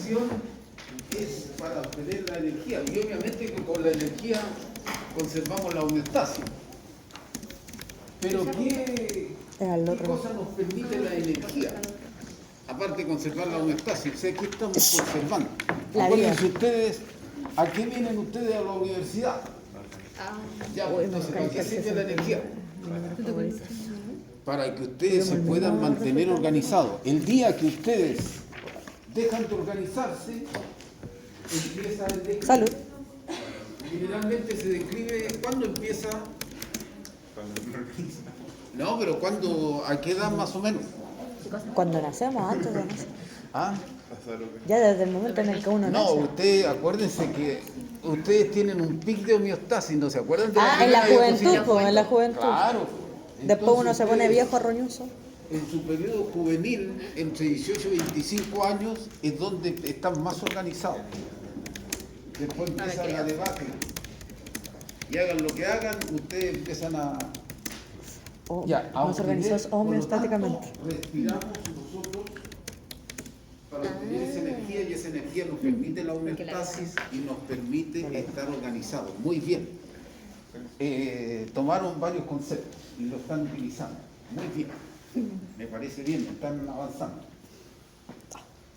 respiración es para obtener la energía y obviamente que con la energía conservamos la homeostasis. Pero ¿qué cosa nos permite la energía? Aparte de conservar la homeostasis, ¿qué estamos conservando? Acuérdense ustedes, ¿a qué vienen ustedes a la universidad? Ya, pues, entonces, ¿para qué sirve la energía? Para que ustedes se puedan mantener organizados. El día que ustedes dejan de organizarse, empieza el declive. Salud. Generalmente se describe, ¿cuándo empieza? No, pero ¿cuándo? ¿A qué edad más o menos? Cuando nacemos, antes de nacer. ¿Ah? Ya desde el momento en el que uno No, nace. ustedes, acuérdense que ustedes tienen un pic de homeostasis, ¿no se acuerdan de En la primera juventud, diapositiva? en la juventud. Claro. Después uno Entonces, se pone ustedes, viejo, roñoso. En su periodo juvenil, entre 18 y 25 años, es donde están más organizados. Después empieza la debacle. Y hagan lo que hagan, ustedes empiezan a... Más organizados homeostáticamente. Por lo tanto, respiramos nosotros para obtener esa energía y esa energía nos permite la homeostasis y nos permite estar organizados. Muy bien. Tomaron varios conceptos y lo están utilizando. Muy bien. Me parece bien, están avanzando.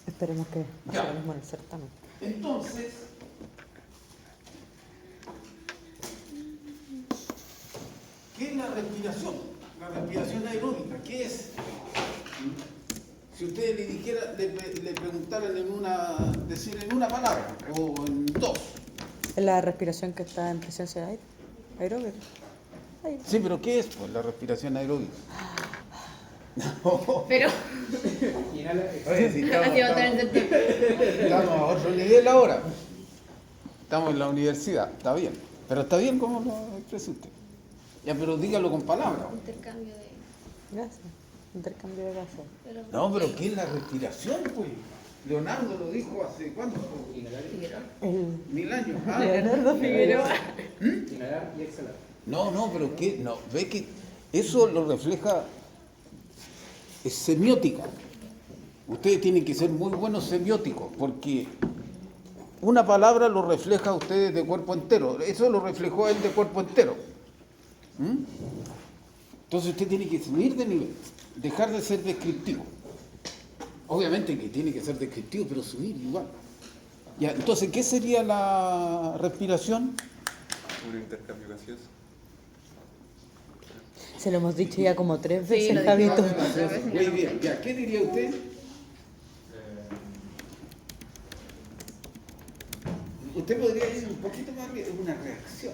Esperemos que sea lo mismo en el certamen. Entonces, ¿qué es la respiración? La respiración aeróbica, ¿qué es? Si ustedes le preguntaran decir en una palabra o en dos. Es la respiración que está en presencia de aire. Aeróbica. Sí, pero ¿qué es pues, la respiración aeróbica? No. Pero Oye, si estamos a otro nivel ahora. Estamos en la universidad, está bien. Pero está bien como lo expresa usted. Ya, pero dígalo con palabras. intercambio de... Gracias. Intercambio de gases. No, pero ¿qué es la respiración, pues? Leonardo lo dijo hace ¿cuánto? El 1000 años. Leonardo Figueroa. Inhalar y exhalar. No, pero ¿qué? No, ve que eso lo refleja, es semiótica. Ustedes tienen que ser muy buenos semióticos, porque una palabra lo refleja a ustedes de cuerpo entero. Eso lo reflejó a él de cuerpo entero. Entonces usted tiene que subir de nivel, dejar de ser descriptivo. Obviamente que tiene que ser descriptivo, pero subir igual. Ya, entonces, ¿qué sería la respiración? Un intercambio gaseoso. Se lo hemos dicho ya como 3 Sí, veces, lo Javito. Muy bien, ya, ¿qué diría usted? Usted podría decir un poquito más, es una reacción.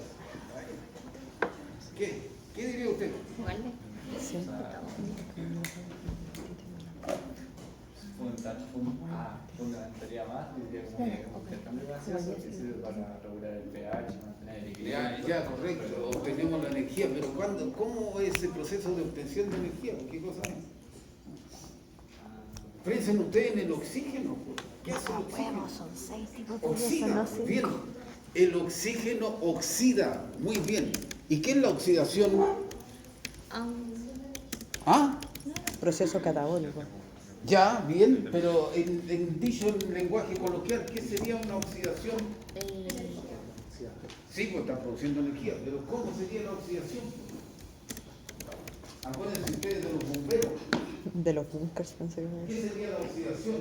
¿Qué diría usted? Vale. Sí. Fundamentaría más, diría como un intercambio gaseoso que sirve para regular el pH, mantener el equilibrio. Ya, correcto, obtenemos la energía, pero ¿cómo es el proceso de obtención de energía? ¿Qué cosa es? Piensen ustedes en el oxígeno. ¿Qué hace el oxígeno? Son 6 tipos de Oxida, gases, no bien. 5. El oxígeno oxida, muy bien. ¿Y qué es la oxidación? ¿Ah? Proceso catabólico. Ya, bien, pero dicho en lenguaje coloquial, ¿qué sería una oxidación? Sí, pues está produciendo energía, pero ¿cómo sería la oxidación? Acuérdense ustedes de los bomberos. De los bunkers, pensé que me ¿Qué decía. sería la oxidación?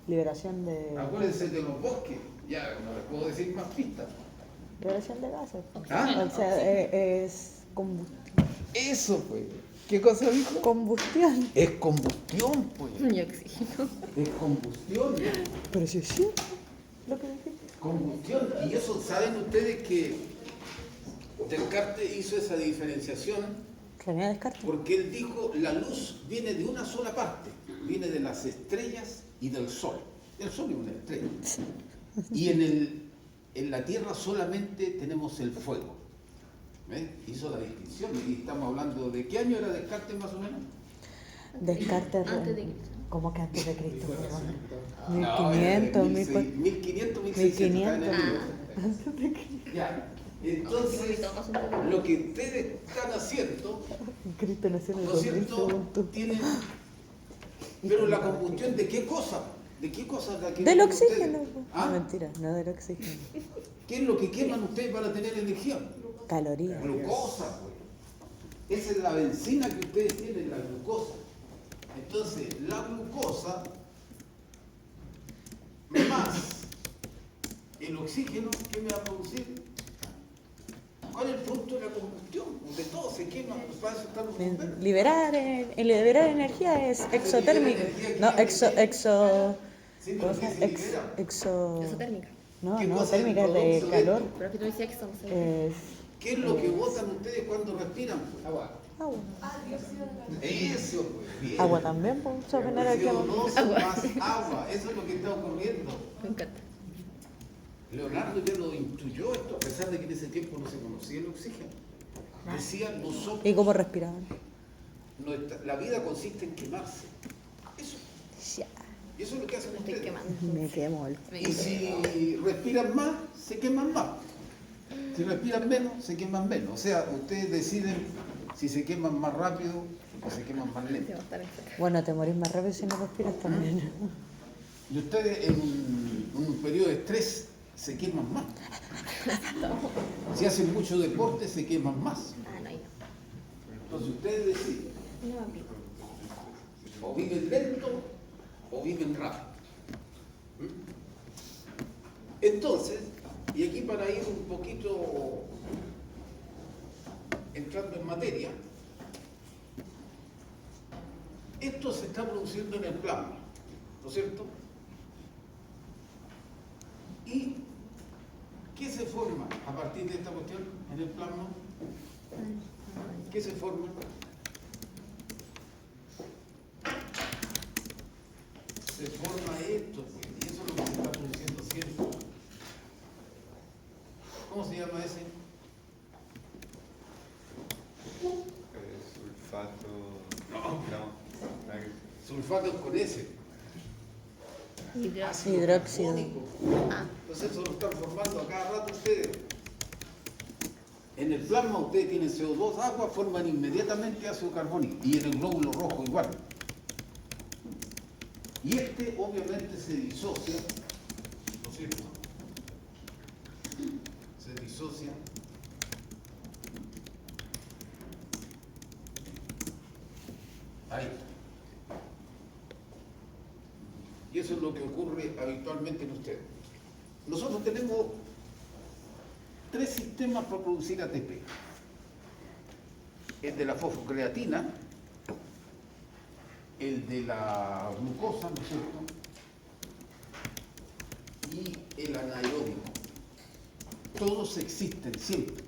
Liberación de... Acuérdense de los bosques. Ya, no les puedo decir más pistas. Liberación de gases. ¿Ah? O sea, es combustión. Eso, pues. ¿Qué cosa dijo? Combustión. Es combustión, pues. Y oxígeno. Es combustión. Pero si es cierto lo que dijiste. Combustión. Y eso, ¿saben ustedes que Descartes hizo esa diferenciación? René Descartes. Porque él dijo, la luz viene de una sola parte, viene de las estrellas y del sol. El sol es una estrella. Y en la Tierra solamente tenemos el fuego. ¿Ves? Hizo la distinción y estamos hablando de ¿qué año era Descartes más o menos? Descartes. Antes de Cristo. ¿Cómo que antes de Cristo? No, 1500, 1500, 1600. está en el libro. Antes de Cristo. Ya. Entonces, lo que ustedes están haciendo, Cristo nació en el ¿no es cierto? 2000, según tú. Tienen, pero la combustión de qué cosa? ¿De qué cosas la Del queman oxígeno. ustedes? Po. ¿Ah? No, mentira, no del oxígeno. ¿Qué es lo que queman ustedes para tener energía? Calorías. Glucosa, pues. Esa es la benzina que ustedes tienen, la glucosa. Entonces, la glucosa más el oxígeno, ¿qué me va a producir? ¿Cuál es el producto de la combustión? De todo se quema, pues para eso están los bomberos. Liberar energía es exotérmico. No, Sí, pero ¿qué se libera? Exotérmica. No, ¿Qué no, cosa térmica es de introduce calor. esto? Pero que tú dices exo, no sé. Es ¿Qué es lo que botan ustedes cuando respiran? Agua. agua. Eso, pues, bien. Agua también, pues, se genera el calor. CO2 más agua, eso es lo que está ocurriendo. Me encanta. Leonardo ya lo intuyó esto, a pesar de que en ese tiempo no se conocía el oxígeno. Decía, nosotros, ¿Y cómo respiraban? la vida consiste en quemarse. Eso. Ya, Y eso es lo que hacen Me estoy ustedes. quemando. me quemo el... Me Y si respiran más, se queman más. Si respiran menos, se queman menos. O sea, ustedes deciden si se queman más rápido o se queman más lento. va a estar enferma. Bueno, te morís más rápido si no respiras también. Y ustedes en un periodo de estrés se queman más. Si hacen mucho deporte, se queman más. Ah, no, yo. Entonces ustedes deciden, No me aplico. o viven lento o viven rápido. Entonces, y aquí para ir un poquito entrando en materia, esto se está produciendo en el plasma, ¿no es cierto? ¿Y qué se forma a partir de esta cuestión en el plasma? ¿Qué se forma? Se forma esto, pues, y eso es lo que se está produciendo siempre. ¿Cómo se llama ese? Sulfato. No. Nada que- Sulfato con S. Ácido Hidróxido. carbónico. Entonces eso lo están formando a cada rato ustedes. En el plasma ustedes tienen CO2, agua, forman inmediatamente ácido carbónico. Y en el glóbulo rojo igual. Y este obviamente se disocia, ¿no es cierto? Se disocia. Ahí. Y eso es lo que ocurre habitualmente en ustedes. Nosotros tenemos 3 sistemas para producir ATP. El de la fosfocreatina, el de la glucosa, ¿no es cierto? Y el anaeróbico. Todos existen siempre.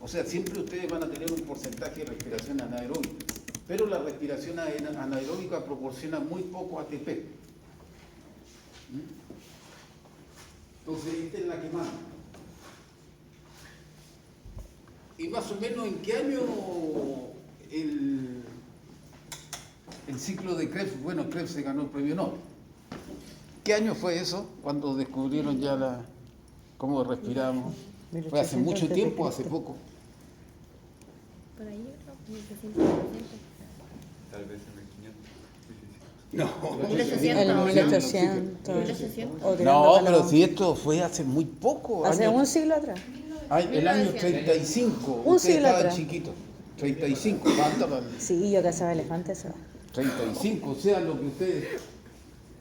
O sea, siempre ustedes van a tener un porcentaje de respiración anaeróbica. Pero la respiración anaeróbica proporciona muy poco ATP. Entonces, esta es la que manda. Y más o menos, ¿en qué año el ciclo de Krebs? Bueno, Krebs se ganó el premio Nobel. ¿Qué año fue eso? Cuando descubrieron ya cómo respiramos. ¿Fue hace mucho tiempo o hace poco? Por ahí yo creo, 1600. Tal vez en el 500. No, 1800, En ¿no? 1800. 1800. O tirando no, para pero los- si esto fue hace muy poco. Hace años- un siglo atrás. el año 35. Un Ustedes siglo estaban atrás. chiquitos. 35. ¿Cuánto? Sí, yo cazaba elefantes. 35. O sea, lo que ustedes...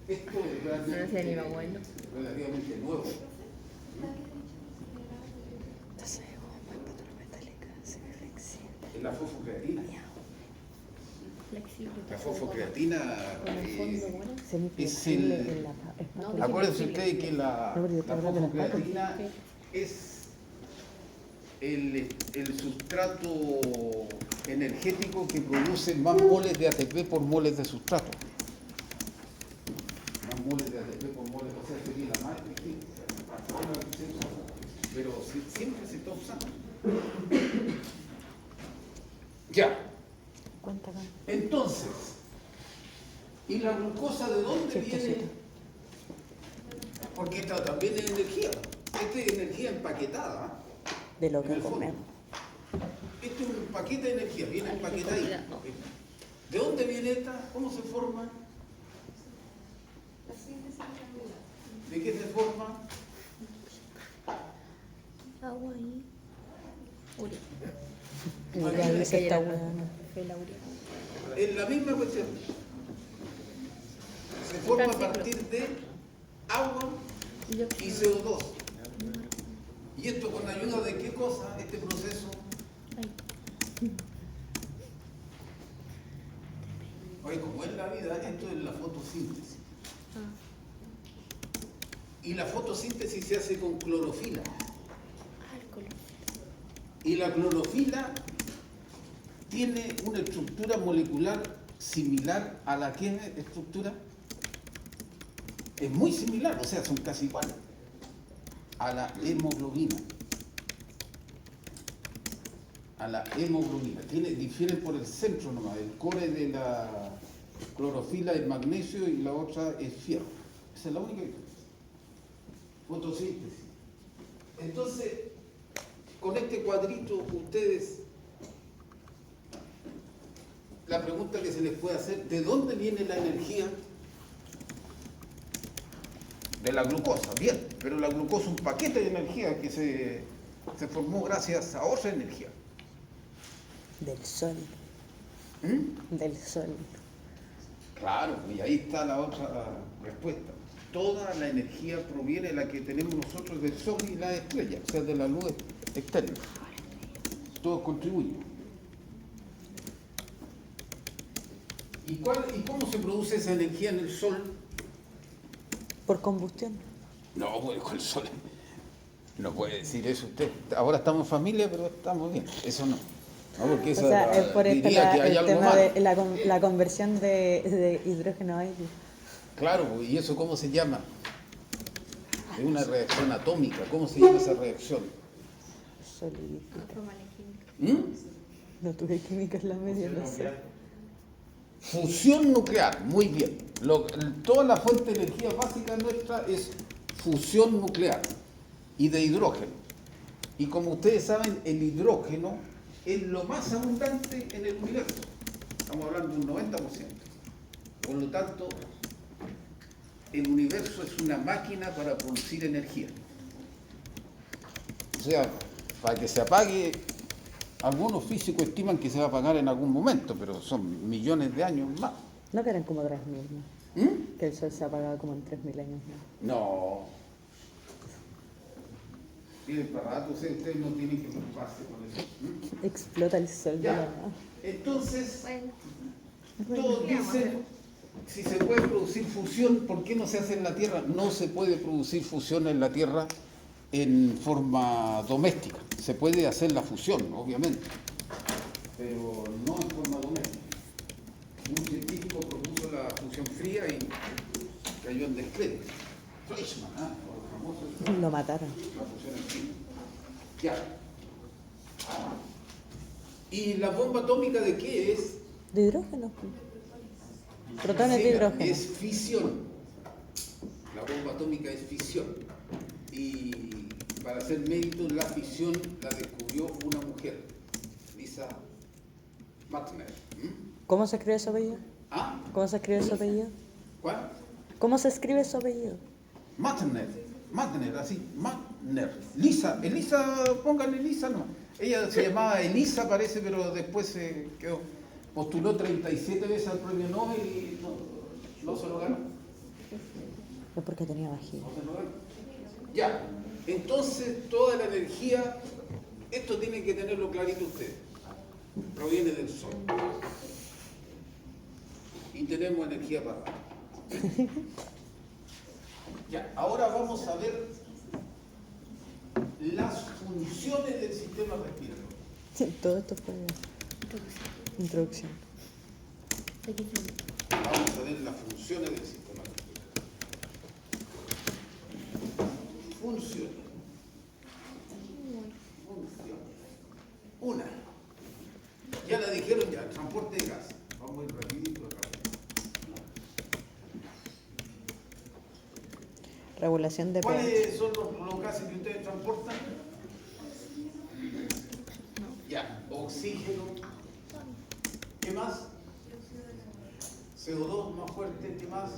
Esto es No sé ni me acuerdo. relativamente nuevo. Entonces, como muy metálica, se ve flexible. Es la fosfocreatina. Flexible. La fosfocreatina Con el fondo, bueno. Semiflexible el- en la No, acuérdense ustedes que la No, pero yo estoy hablando de las patas. fosfocreatina es el sustrato energético que produce más moles de ATP por moles de sustrato. Más moles de ATP por moles, o sea, sería la más efectiva. Es la que se usa, pero siempre se está usando. Ya. Cuenta acá. Entonces, ¿y la glucosa de dónde Sí, esto viene? sí. Porque esta también es energía. Esta es energía empaquetada. De lo En que el fondo. comemos. Este es un paquete de energía, viene empaquetadito. ¿De dónde viene esta? ¿Cómo se forma? ¿De qué se forma? Agua y urea. Y ya dice esta weá. Fue la urea. Es la misma cuestión. Se forma a partir de agua Y yo y CO2. ¿Y esto con ayuda de qué cosa? Este proceso. ay, Oye, como es la vida, esto es la fotosíntesis. ah, Y la fotosíntesis se hace con clorofila. alcohol. Y la clorofila tiene una estructura molecular similar a la que estructura. Es muy similar, o sea, son casi iguales a la hemoglobina. A la hemoglobina. Difieren por el centro nomás. El core de la clorofila es magnesio y la otra es fierro. Esa es la única diferencia. Fotosíntesis. Entonces, con este cuadrito, ustedes, la pregunta que se les puede hacer, ¿de dónde viene la energía? De la glucosa, bien, pero la glucosa es un paquete de energía que se formó gracias a otra energía. Del sol. Del sol. Claro, y ahí está la otra respuesta. Toda la energía proviene de la que tenemos nosotros del sol y la estrella, o sea, de la luz externa. Todos contribuyen. ¿Y cómo se produce esa energía en el sol? Por combustión. No, pues con el sol. No puede decir eso usted. Ahora estamos en familia, pero estamos bien. Eso no. No, porque O esa sea, es por esto diría que hay el algo tema malo. de la conversión de hidrógeno a aire. Claro, ¿y eso cómo se llama? Es una reacción atómica. ¿Cómo se llama esa reacción? Solidífica. Forma de química. No tuve química en la media, no sé. Fusión nuclear, muy bien. Toda la fuente de energía básica nuestra es fusión nuclear y de hidrógeno. Y como ustedes saben, el hidrógeno es lo más abundante en el universo. Estamos hablando de un 90%. Por lo tanto, el universo es una máquina para producir energía. O sea, para que se apague, algunos físicos estiman que se va a apagar en algún momento, pero son millones de años más. No que eran como 3.000, ¿no? Que el sol se ha apagado como en 3.000 años, ¿no? No. Tienen para rato, ustedes no tienen que preocuparse con eso. Explota el sol de la Ya. nada. Entonces, Bueno, todos dicen, si se puede producir fusión, ¿por qué no se hace en la Tierra? No se puede producir fusión en la Tierra en forma doméstica. Se puede hacer la fusión, obviamente, pero no en forma doméstica. Un científico propuso la fusión fría y cayó en descrédito. Fleischmann, el famoso. Lo mataron. La fusión en fría. Ya. ¿Y la bomba atómica de qué es? ¿De hidrógeno? Protones de hidrógeno. Es fisión. La bomba atómica es fisión. Y para hacer mérito, la fisión la descubrió una mujer, Lisa Meitner. ¿Cómo se escribe su apellido? ¿Ah? ¿Cómo se escribe su apellido? ¿Cuál? ¿Cómo se escribe su apellido? Meitner, así, Meitner. Lisa, Elisa, pónganle Elisa, no. Ella se llamaba Elisa, parece, pero después se quedó. Postuló 37 veces al premio Nobel y no se lo ganó. Es porque tenía vagina. No se lo ganó. Ya, entonces toda la energía, esto tienen que tenerlo clarito ustedes, proviene del sol. Y tenemos energía para abajo. Ya, ahora vamos a ver las funciones del sistema respiratorio. Sí, todo esto fue introducción. Aquí está. Vamos a ver las funciones del sistema respiratorio. Funciones. Una. Ya la dijeron ya, transporte de gas. Vamos a ir rapidito acá. Regulación de pH. ¿Cuáles son los gases que ustedes transportan? Ya, oxígeno. ¿Qué más? CO2 más fuerte, ¿qué más?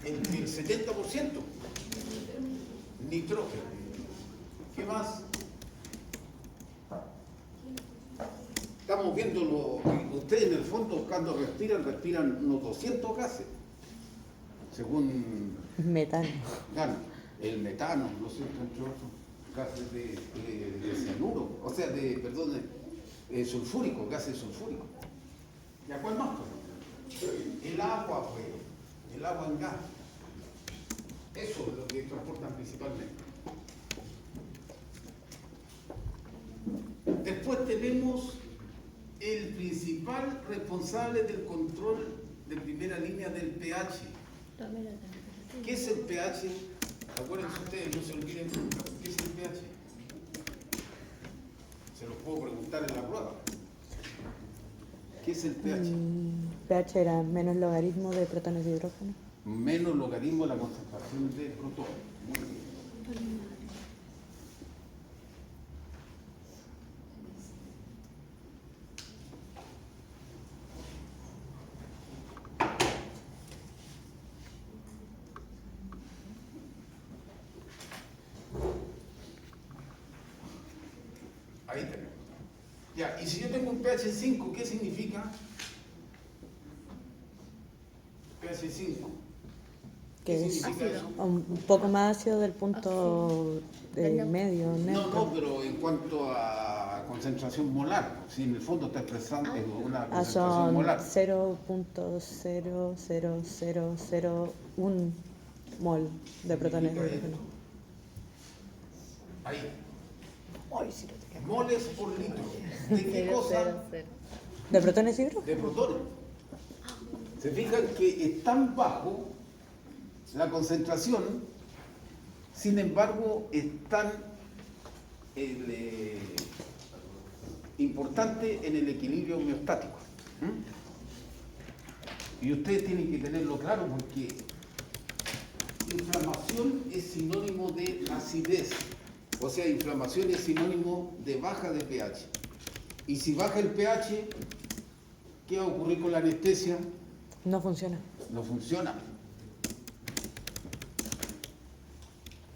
el 70%. Nitrógeno. ¿Qué más? Estamos viendo ustedes en el fondo cuando respiran unos 200 gases, según Metano. claro, el metano, ¿no es cierto?, entre otros gases de cianuro, o sea, sulfúrico, gases sulfúricos. ¿Y a cuál más? El agua, pues, el agua en gas. Eso es lo que transportan principalmente. Después tenemos el principal responsable del control de primera línea del pH. ¿Qué es el pH? Acuérdense ustedes, no se olviden nunca. ¿Qué es el pH? Se los puedo preguntar en la prueba. ¿Qué es el pH? pH era menos logaritmo de protones de hidrógeno. Menos logaritmo de la concentración de protones. Muy bien. Ahí tenemos. Ya, y si yo tengo un pH 5, ¿qué significa? pH 5. ¿Qué Que es significa eso? un poco más ácido del punto medio, neutro. No, pero en cuanto a concentración molar, si en el fondo está expresando una concentración Son molar. 0.00001 mol de protones de hidrógeno. Ahí. Ay, sí, lo tenía. Moles por litro. ¿De qué cosa? ¿De protones de hidrógeno? De protones. Se fijan que es tan bajo la concentración, sin embargo, es tan importante en el equilibrio homeostático. Y ustedes tienen que tenerlo claro porque inflamación es sinónimo de acidez. O sea, inflamación es sinónimo de baja de pH. Y si baja el pH, ¿qué va a ocurrir con la anestesia? No funciona. No funciona.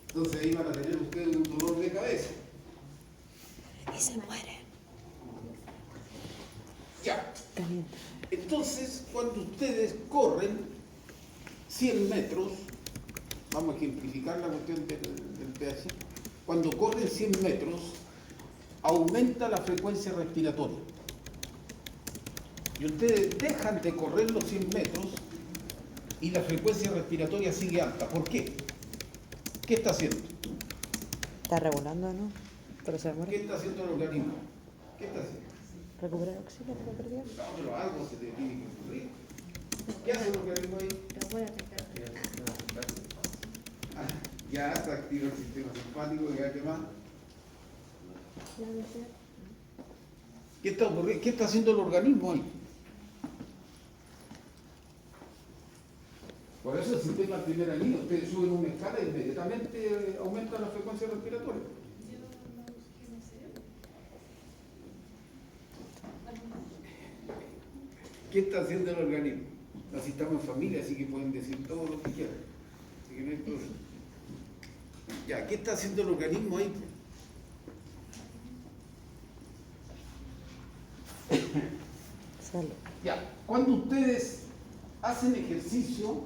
Entonces ahí van a tener ustedes un dolor de cabeza. Y se muere. Ya. Caliente. Entonces, cuando ustedes corren 100 metros, vamos a ejemplificar la cuestión del pH, cuando corren 100 metros, aumenta la frecuencia respiratoria. Y ustedes dejan de correr los 100 metros y la frecuencia respiratoria sigue alta. ¿Por qué? ¿Qué está haciendo? Está regulando, ¿no? Pero se ¿Qué muere. está haciendo el organismo? ¿Qué está haciendo? Recuperar oxígeno, lo perdió. No, pero algo se te tiene que ocurrir. ¿Qué hace el organismo ahí? Ya se activa el sistema simpático, ya que más. ¿Qué está ocurriendo? ¿Qué está haciendo el organismo ahí? Por eso el sistema de primera línea, ustedes suben una escala y inmediatamente aumenta la frecuencia respiratoria. ¿Qué está haciendo el organismo? Así estamos en familia, así que pueden decir todo lo que quieran. Así que no hay problema. Ya, ¿qué está haciendo el organismo ahí? Salud. Ya, cuando ustedes hacen ejercicio,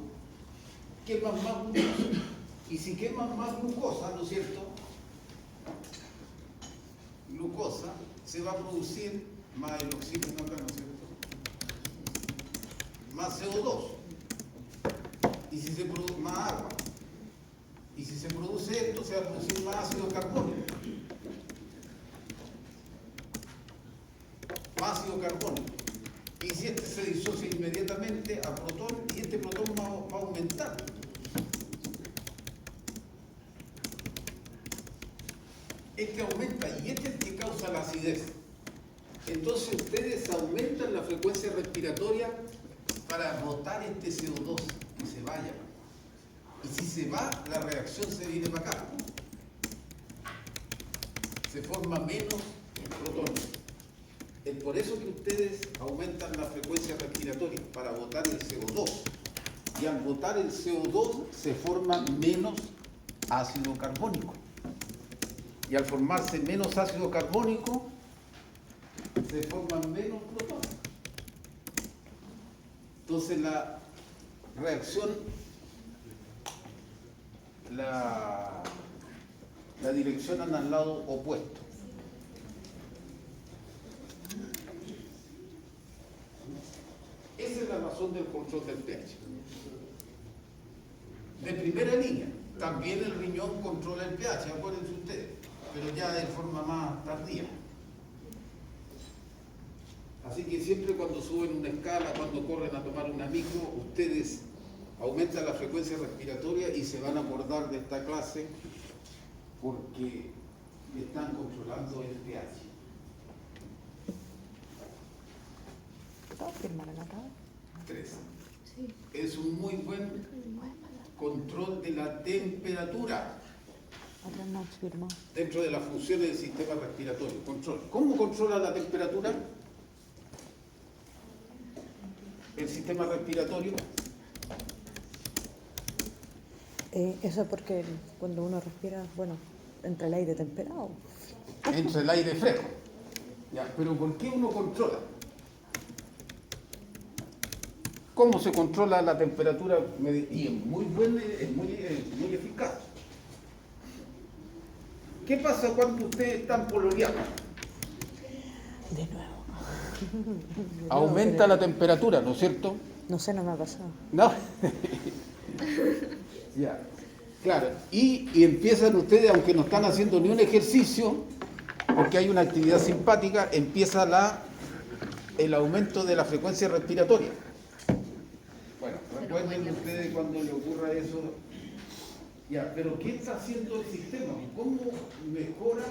queman más glucosa. Y si queman más glucosa, ¿no es cierto? Glucosa, se va a producir más el oxígeno acá, ¿no es cierto? Más CO2. Y si se produce más agua. Y si se produce esto, se va a producir más ácido carbónico. Más ácido carbónico. Y si este se disocia inmediatamente a protón, y este protón va a aumentar. Este aumenta y este es el que causa la acidez. Entonces ustedes aumentan la frecuencia respiratoria para botar este CO2, que se vaya. Y si se va, la reacción se viene para acá. Se forma menos protones. Es por eso que ustedes aumentan la frecuencia respiratoria, para botar el CO2. y al botar el CO2 se forma menos ácido carbónico. Y al formarse menos ácido carbónico, se forman menos protones. Entonces la reacción, la direccionan al lado opuesto. Esa es la razón del control del pH. De primera línea, también el riñón controla el pH, acuérdense ustedes, pero ya de forma más tardía. Así que siempre cuando suben una escala, cuando corren a tomar una micro, ustedes aumentan la frecuencia respiratoria y se van a acordar de esta clase porque están controlando el pH. ¿Puedo firmar acá? 3. Sí. Es un muy buen control de la temperatura Atrás no firmó. dentro de las funciones del sistema respiratorio. Control. ¿Cómo controla la temperatura? El sistema respiratorio. Eso es porque cuando uno respira, bueno, entra el aire temperado. Entra el aire fresco. Ya, pero ¿por qué uno controla? ¿Cómo se controla la temperatura? Y es muy eficaz. ¿Qué pasa cuando ustedes están pololeando? De nuevo. Aumenta la temperatura, ¿no es cierto? No sé, no me ha pasado. ¿No? Ya, claro. Y empiezan ustedes, aunque no están haciendo ni un ejercicio, porque hay una actividad simpática, empieza el aumento de la frecuencia respiratoria. Bueno, recuerden ustedes cuando le ocurra eso. Ya, pero ¿qué está haciendo el sistema? ¿Cómo mejora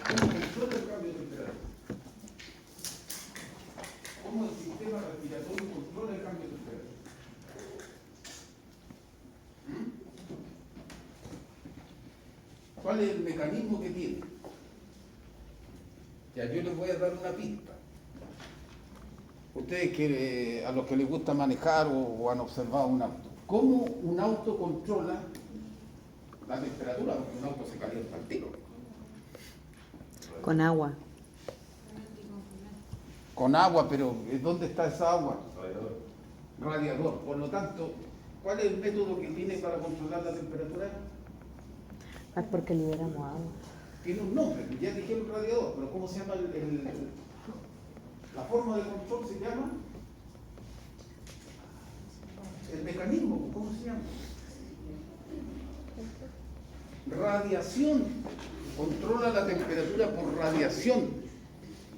cómo controla el cambio de temperatura? ¿Cómo el sistema respiratorio controla el cambio de temperatura? ¿Cuál es el mecanismo que tiene? Ya, yo les voy a dar una pista. Ustedes que a los que les gusta manejar o han observado un auto, ¿cómo un auto controla la temperatura? Porque un auto se calienta al tiro. Con agua. Con agua, pero ¿dónde está esa agua? Radiador. Por lo tanto, ¿cuál es el método que tiene para controlar la temperatura? Es porque liberamos agua. Tiene un nombre, ya dijeron radiador, pero ¿cómo se llama la forma de control? Se llama el mecanismo, ¿cómo se llama? Radiación. Controla la temperatura por radiación.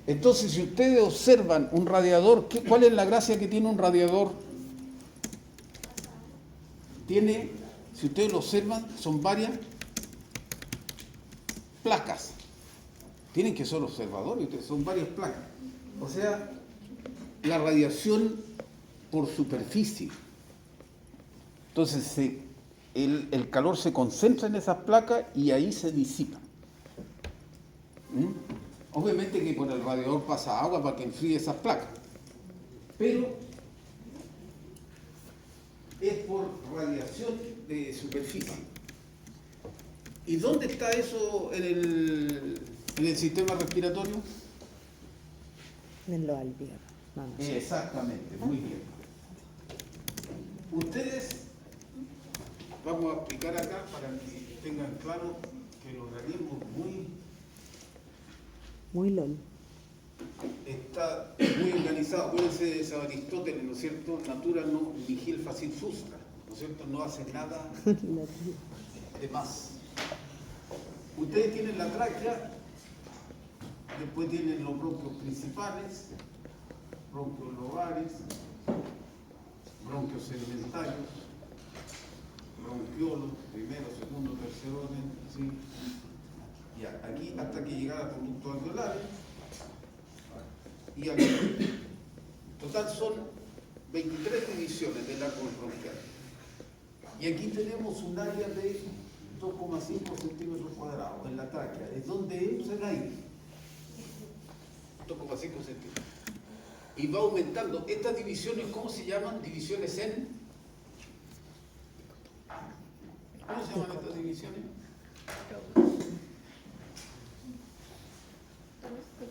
Entonces, si ustedes observan un radiador, ¿cuál es la gracia que tiene un radiador? Tiene, si ustedes lo observan, son varias placas. Tienen que ser observadores, ustedes, son varias placas. O sea, la radiación por superficie. Entonces, el calor se concentra en esas placas y ahí se disipa. Obviamente que por el radiador pasa agua para que enfríe esas placas, pero es por radiación de superficie. ¿Y dónde está eso en el sistema respiratorio? En lo alveolos. No, no sé. Exactamente, muy bien. Ustedes, vamos a explicar acá para que tengan claro que el organismo está muy organizado. Acuérdense de San Aristóteles, ¿no es cierto? Natura no nihil facit frustra, ¿no es cierto? No hace nada de más. Ustedes tienen la tráquea, después tienen los bronquios principales, bronquios lobares, bronquios segmentarios, bronquiolos, primero, segundo, tercer orden, ¿sí? Ya, aquí hasta que llegara a conductos alveolares. Y aquí, total son 23 divisiones del arco bronquial. Y aquí tenemos un área de 2,5 centímetros cuadrados en la tráquea, es donde entra el aire. 2,5 centímetros. y va aumentando. Estas divisiones, ¿cómo se llaman? Divisiones en... ¿Cómo se llaman estas divisiones?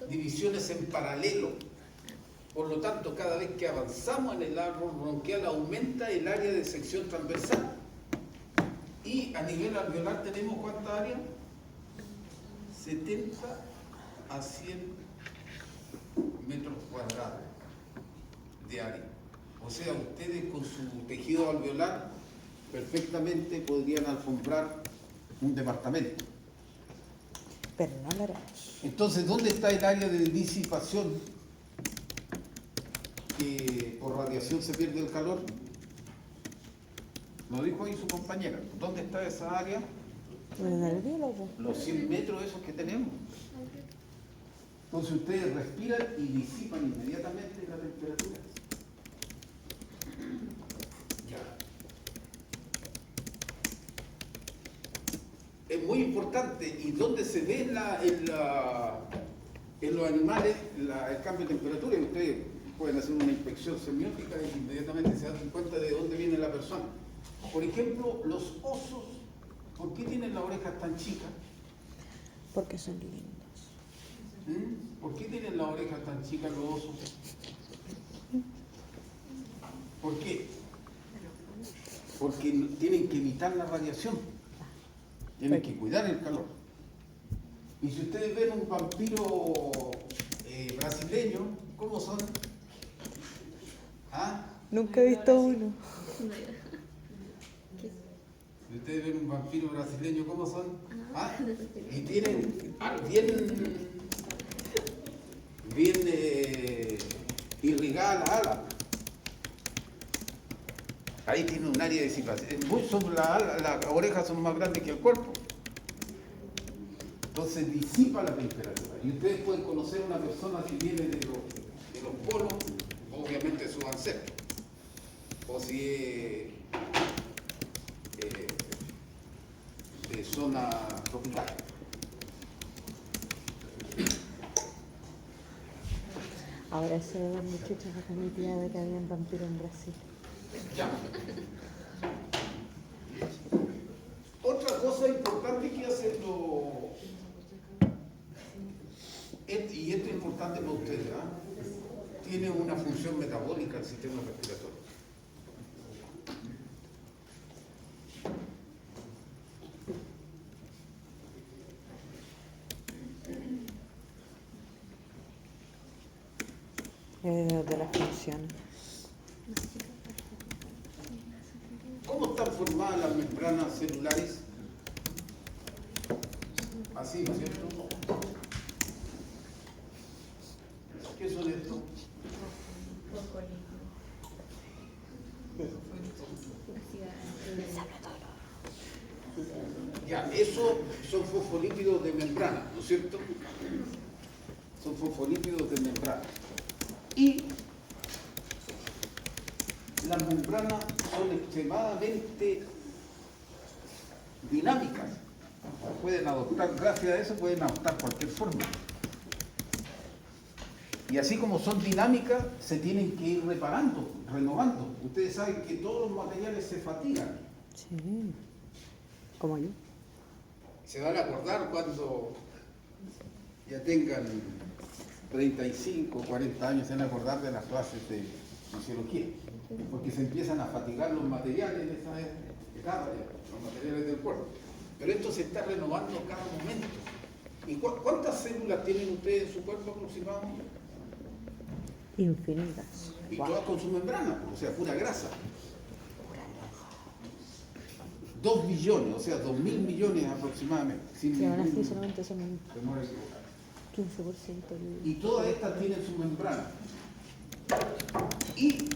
Divisiones en paralelo. Por lo tanto, cada vez que avanzamos en el árbol bronquial aumenta el área de sección transversal. Y a nivel alveolar tenemos ¿cuántas áreas? 70 a 100 metros cuadrados de área. O sea, ustedes con su tejido alveolar perfectamente podrían alfombrar un departamento. Pero no lo haremos. Entonces, ¿dónde está el área de disipación que por radiación se pierde el calor? Lo dijo ahí su compañera. ¿Dónde está esa área? En el biólogo. Los 100 metros esos que tenemos. Entonces ustedes respiran y disipan inmediatamente la temperatura. Ya. Es muy importante. ¿Y dónde se ve en los animales el cambio de temperatura? Y ustedes pueden hacer una inspección semiótica y inmediatamente se dan cuenta de dónde viene la persona. Por ejemplo, los osos, ¿por qué tienen las orejas tan chicas? Porque son lindos. ¿Por qué tienen las orejas tan chicas los osos? ¿Por qué? Porque tienen que evitar la radiación. Tienen que cuidar el calor. Y si ustedes ven un vampiro brasileño, ¿cómo son? ¿Ah? Nunca he visto uno. Si ustedes ven un vampiro brasileño, ¿cómo son? ¿Ah? Y tienen bien irrigada la ala. Ahí tiene un área de disipación. Las orejas son más grandes que el cuerpo. Entonces disipa la temperatura. Y ustedes pueden conocer a una persona que viene de los polos, obviamente sus ancestros. O si es de zona tropical. Ahora se ve muchachos acá mi tía de que habían vampiros en Brasil. Ya. Otra cosa importante que hacen y esto es importante para ustedes, tiene una función metabólica el sistema respiratorio. De las funciones. ¿Cómo están formadas las membranas celulares? Así, ¿no es cierto? ¿Qué son estos? Ya, eso son fosfolípidos de membrana, ¿no es cierto? Son fosfolípidos de membrana. Y las membranas son extremadamente dinámicas. Pueden adoptar, gracias a eso, pueden adoptar cualquier forma. Y así como son dinámicas, se tienen que ir reparando, renovando. Ustedes saben que todos los materiales se fatigan. Sí, como yo. Se van a acordar cuando ya tengan 35, 40 años, se van a acordar de las clases de fisiología, porque se empiezan a fatigar los materiales de esa etapa, los materiales del cuerpo. Pero esto se está renovando cada momento. ¿Y cuántas células tienen ustedes en su cuerpo aproximadamente? Infinitas. Y todas con su membrana, o sea, pura grasa. 2 billones, o sea, 2.000 millones aproximadamente. Sí, aún así solamente son un temor a equivocar. 15% Y todas estas tienen su membrana. Y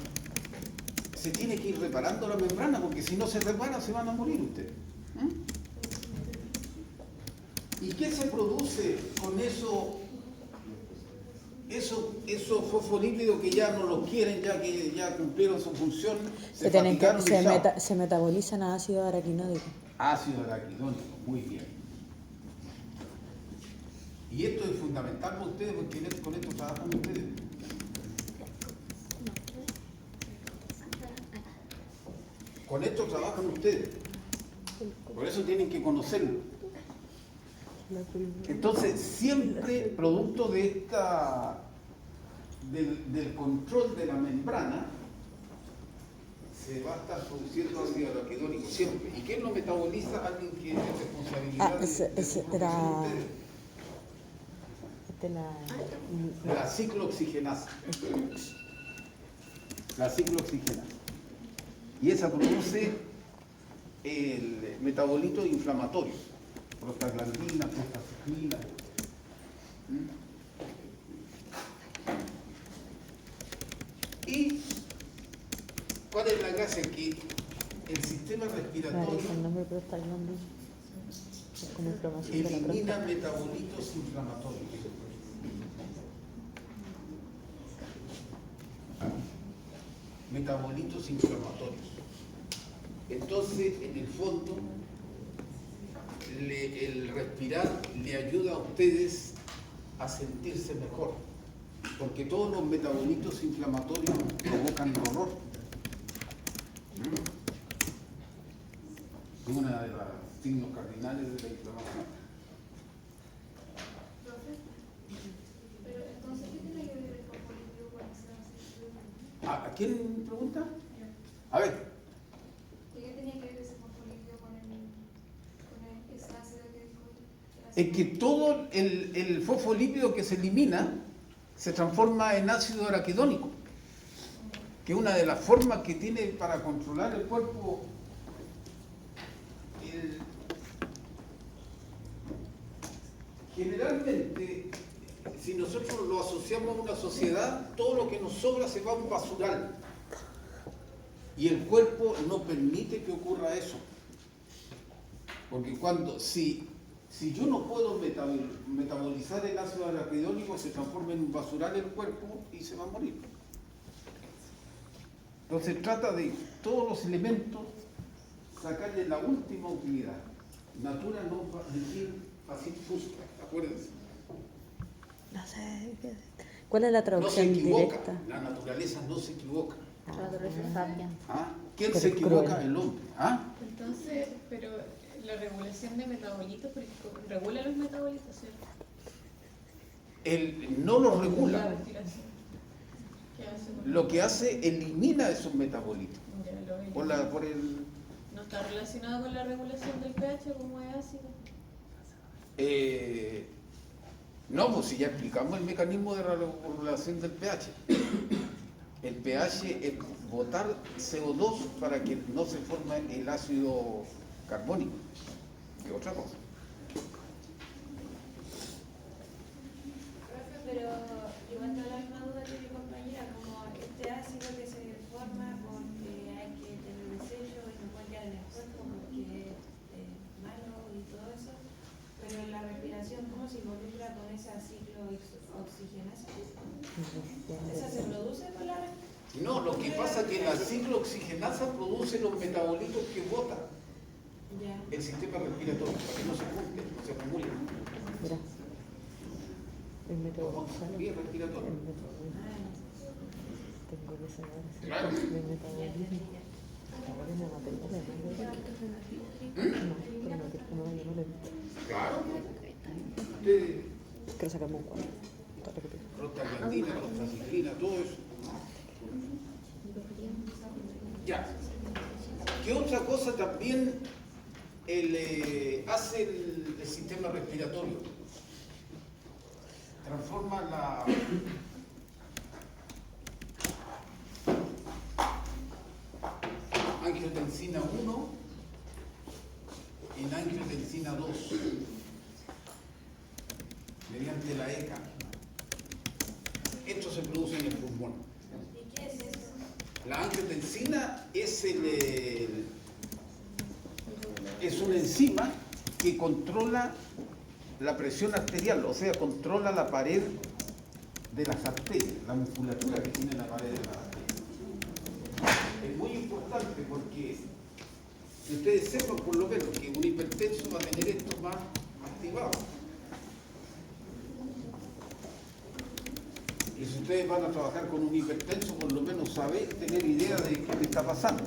se tiene que ir reparando la membrana, porque si no se repara se van a morir ustedes. ¿Y qué se produce con esos fosfolípidos que ya no los quieren, ya que ya cumplieron su función? Se metabolizan a ácido araquidónico. Ácido araquidónico, muy bien. Y esto es fundamental para ustedes, porque con esto trabajan ustedes. Con esto trabajan ustedes. Por eso tienen que conocerlo. Entonces, siempre producto de del control de la membrana, se va a estar produciendo ácido araquidónico siempre. ¿Y quién lo metaboliza? Alguien que es responsabilidad ese era de la ciclooxigenasa. La ciclooxigenasa. Y esa produce el metabolito inflamatorio, prostaglandina, prostaciclina. ¿Y cuál es la gracia? Que el sistema respiratorio el nombre prostaglandina es como inflamación de la elimina próstata. metabolitos inflamatorios. Metabolitos inflamatorios. Entonces, en el fondo, el respirar le ayuda a ustedes a sentirse mejor, porque todos los metabolitos inflamatorios provocan dolor. Es uno de los signos cardinales de la inflamación. Pero entonces, ¿qué tiene que ver el fosfolípido con esa sensibilidad? ¿A quién pregunta? A ver. ¿Qué tenía que ver ese fosfolípido con ese ácido que dijo? Es que todo el fosfolípido que se elimina se transforma en ácido araquidónico, que es una de las formas que tiene para controlar el cuerpo. Generalmente, si nosotros lo asociamos a una sociedad, todo lo que nos sobra se va a un basural. Y el cuerpo no permite que ocurra eso. Porque si yo no puedo metabolizar el ácido araquidónico, se transforma en un basural el cuerpo y se va a morir. Entonces trata de todos los elementos sacarle la última utilidad. Natura no decir facit fusta, acuérdense. No sé. ¿Cuál es la No se traducción equivoca, directa? la naturaleza no se equivoca. La naturaleza es sabia. ¿Ah? ¿Quién Pero se es equivoca? cruel. El hombre. ¿Ah? Entonces, pero la regulación de metabolitos, porque regula los metabolitos, ¿cierto? Él no lo La regula. respiración. ¿Qué hace? con- Lo que hace, elimina esos metabolitos. Ya lo vi. Por el... ¿No está relacionado con la regulación del pH como es ácido? No, pues si ya explicamos el mecanismo de regulación del pH. El pH es botar CO2 para que no se forme el ácido carbónico, que es otra cosa. Profe, pero igual tengo la misma duda que mi compañera, como este ácido que se forma porque hay que tener desecho y no puede quedar en el cuerpo porque es malo y todo eso, pero en la respiración, ¿cómo se involucra con esa ciclooxigenasa? ¿Esa se produce con la respiración? No, lo que pasa es que la ciclooxigenasa produce los metabolitos que bota Ya. el sistema respiratorio para que no se junten, no se acumulen. Mira. El método Vía respiratoria. El método. Tengo que saber si Claro. el metabolismo. Metabolismo material. No, pero no, que no yo no le Claro. Ustedes, quiero sacarme un cuadro. Todo lo que pido. prostaglandina, prostaciclina, todo eso. Ya. ¿Qué otra cosa también hace el sistema respiratorio? Transforma la angiotensina 1 en angiotensina 2 mediante la ECA. Esto se produce en el pulmón. ¿Y qué es eso? La angiotensina es es una enzima que controla la presión arterial, o sea, controla la pared de las arterias, la musculatura que tiene la pared de las arterias. Es muy importante porque si ustedes sepan por lo menos que un hipertenso va a tener esto más activado. Y si ustedes van a trabajar con un hipertenso, por lo menos saber, tener idea de qué le está pasando.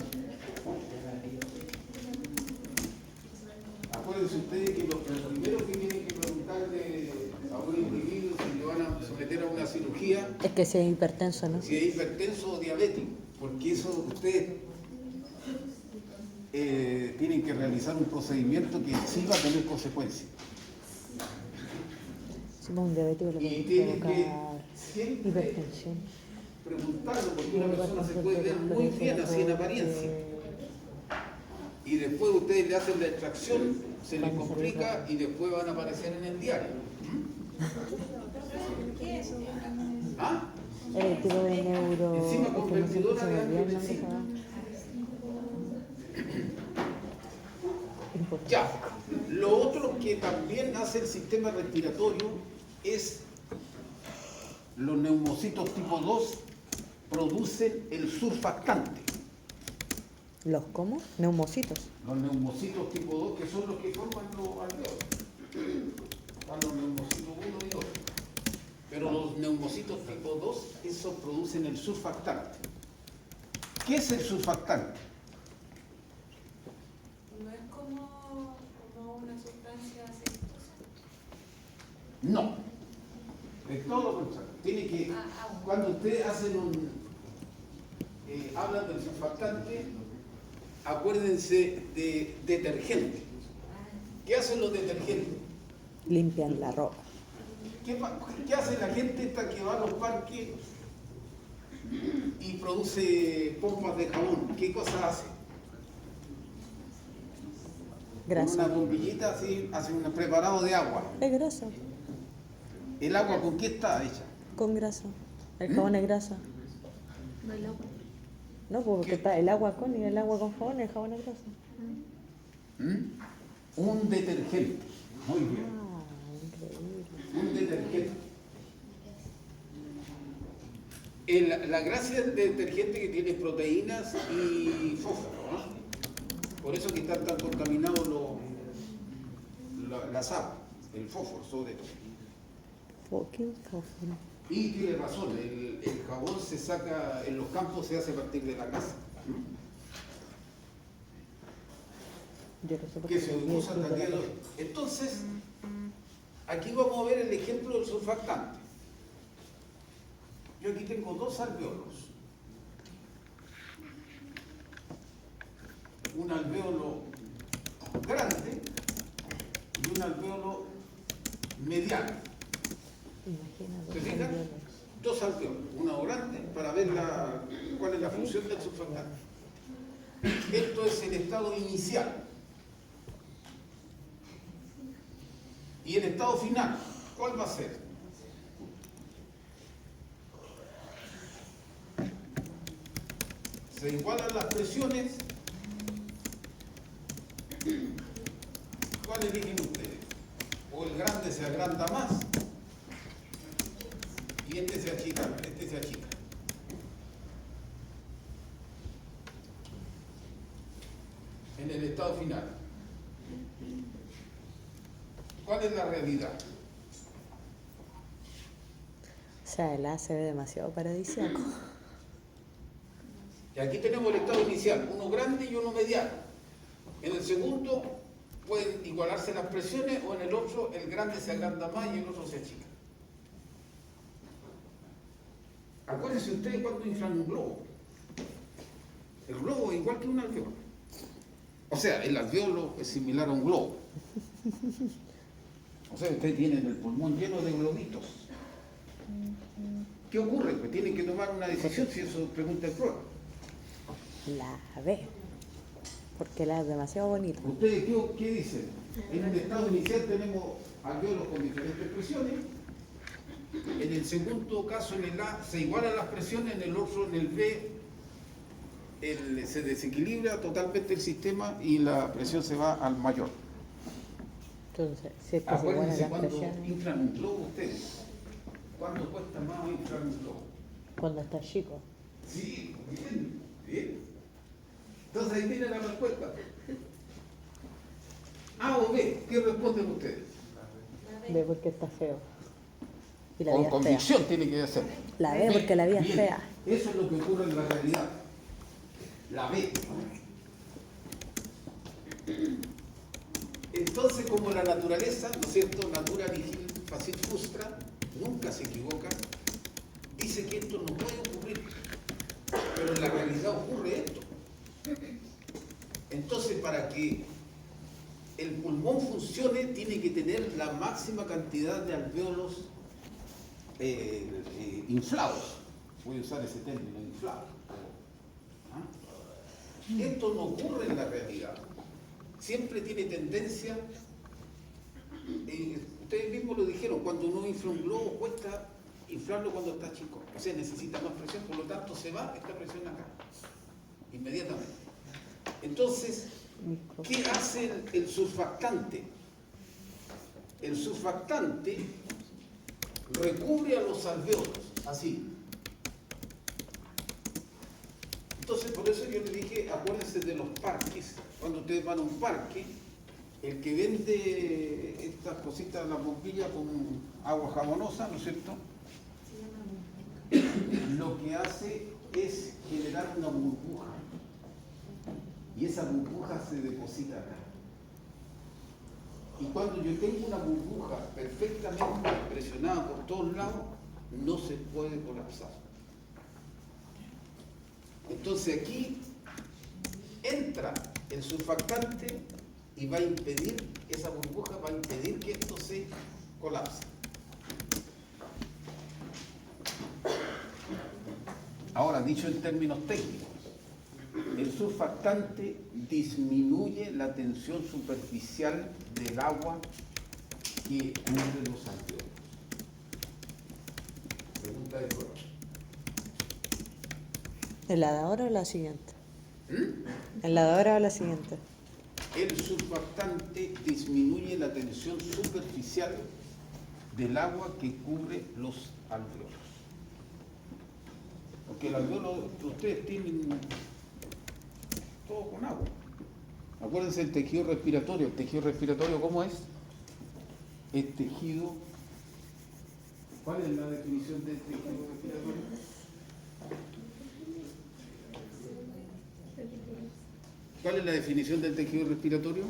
acuérdense ustedes que lo primero que tienen que preguntarle a un individuo si le van a someter a una cirugía, Es que si es hipertenso, ¿no? si es hipertenso o diabético, porque eso ustedes tienen que realizar un procedimiento que sí va a tener consecuencias. Si es un diabético le Y puede tienen que provocar siempre hipertensión. preguntarlo, porque una persona se puede ver muy bien así en apariencia. Y después ustedes le hacen la extracción, se les complica y después van a aparecer en el diario. ¿Qué es eso? ¿Ah? El tipo de neuro... Encima con es que no sé si convertidora se me de olvida el nombre, angiotensina. ¿sabes? Imposible. Ya, lo otro que también hace el sistema respiratorio es los neumocitos tipo 2 producen el surfactante. ¿Los cómo? Neumocitos. Los neumocitos tipo 2 que son los que forman los alveolos. Están los neumocitos 1 y 2. Pero los neumocitos tipo 2, esos producen el surfactante. ¿Qué es el surfactante? No es como una sustancia aceitosa. No. Es todo lo contrario. Tiene que, cuando ustedes hacen hablan del surfactante, acuérdense de detergente. ¿Qué hacen los detergentes? Limpian la ropa. ¿Qué hace la gente esta que va a los parques y produce pompas de jabón? ¿Qué cosa hace? Grasa. Con una bombillita así, hace un preparado de agua. Es grasa. ¿El agua con qué está hecha? Con grasa. El jabón es grasa. No hay agua. No, porque ¿Qué? está el agua con y el agua con jabón, el jabón es grasa. ¿Mm? Un detergente. Muy bien. Ah, increíble. Un detergente. La gracia del detergente que tiene proteínas y fósforo, ¿no? Por eso que están tan contaminados las aguas, el fósforo sobre todo. Fucking fósforo. Y tiene razón, el jabón se saca, en los campos se hace a partir de la casa. Yo no sé por Que qué se me usa hasta el día de hoy. Entonces, aquí vamos a ver el ejemplo del surfactante. Yo aquí tengo dos alvéolos. Un alvéolo grande y un alvéolo mediano. Imagina ¿Se dos fijan? alvéolos. Dos alvéolos, uno grande para ver cuál es la función del surfactante. Esto es el estado inicial. Y el estado final, ¿cuál va a ser? Se igualan las presiones. ¿Cuál eligen ustedes? O el grande se agranda más y este se achica, este se achica. En el estado final. ¿Cuál es la realidad? O sea, el A se ve demasiado paradisíaco. Y aquí tenemos el estado inicial, uno grande y uno mediano. En el segundo pueden igualarse las presiones o en el otro el grande se agranda más y el otro se achica. Acuérdense ustedes cuando inflan un globo. El globo es igual que un alveolo. O sea, el alveolo es similar a un globo. O sea, ustedes tienen el pulmón lleno de globitos. ¿Qué ocurre? Pues tienen que tomar una decisión si eso pregunta el prueba. La B. Porque la es demasiado bonita. ¿Ustedes qué dicen? En un estado inicial tenemos alveolos con diferentes presiones. En el segundo caso, en el A, se igualan las presiones, en el otro, en el B, se desequilibra totalmente el sistema y la presión se va al mayor. Entonces, si es que se igualan Acuérdense las cuando presiones, inflan un globo ustedes. ¿Cuánto cuesta más inflar un globo? cuando está chico. Sí, bien, bien. Entonces ahí tienen la respuesta. A o B, ¿qué responden ustedes? B porque está feo. Y la Con vida es fea. convicción tiene que ser. La B porque la vida es Bien, fea. eso es lo que ocurre en la realidad. La B. Entonces, como la naturaleza, ¿no es cierto? Natura nihil facit frustra, nunca se equivoca, dice que esto no puede ocurrir, pero en la realidad ocurre esto. Entonces, para que el pulmón funcione, tiene que tener la máxima cantidad de alvéolos inflados. Voy a usar ese término, inflados. ¿Ah? Esto no ocurre en la realidad. Siempre tiene tendencia, ustedes mismos lo dijeron, cuando uno infla un globo cuesta inflarlo cuando está chico. O sea, necesita más presión, por lo tanto se va esta presión acá, inmediatamente. Entonces, ¿qué hace el surfactante? El surfactante recubre a los alvéolos, así. Entonces, por eso yo les dije, acuérdense de los parques. Cuando ustedes van a un parque, el que vende estas cositas, las bombillas con agua jabonosa, ¿no es cierto? Lo que hace es generar una burbuja. Y esa burbuja se deposita acá. Y cuando yo tengo una burbuja perfectamente presionada por todos lados, no se puede colapsar. Entonces aquí entra el surfactante y va a impedir, esa burbuja va a impedir que esto se colapse. Ahora, dicho en términos técnicos, el surfactante disminuye la tensión superficial del agua que cubre los alvéolos. Pregunta de prueba. ¿En la de ahora o la siguiente? ¿En la de ahora o la siguiente? El surfactante disminuye la tensión superficial del agua que cubre los alvéolos. Porque el alvéolo, ustedes tienen todo con agua. Acuérdense del tejido respiratorio. ¿El tejido respiratorio cómo es? El tejido... ¿Cuál es la definición del tejido respiratorio? ¿Cuál es la definición del tejido respiratorio?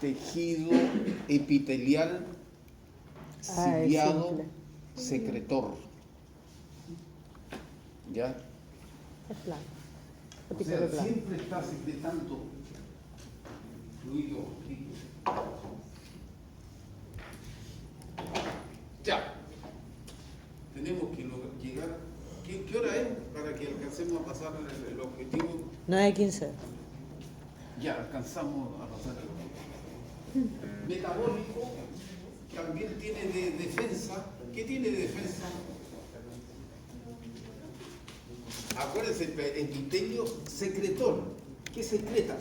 Tejido epitelial ciliado secretor. ¿Ya? Es plano. O sea, siempre está secretando fluido líquido. Ya. Tenemos que llegar. ¿Qué hora es para que alcancemos a pasar el objetivo? 9:15. Ya, alcanzamos a pasar el objetivo. Metabólico también tiene de defensa. ¿Qué tiene de defensa? Acuérdense, el epitelio secretor. ¿Qué secreta?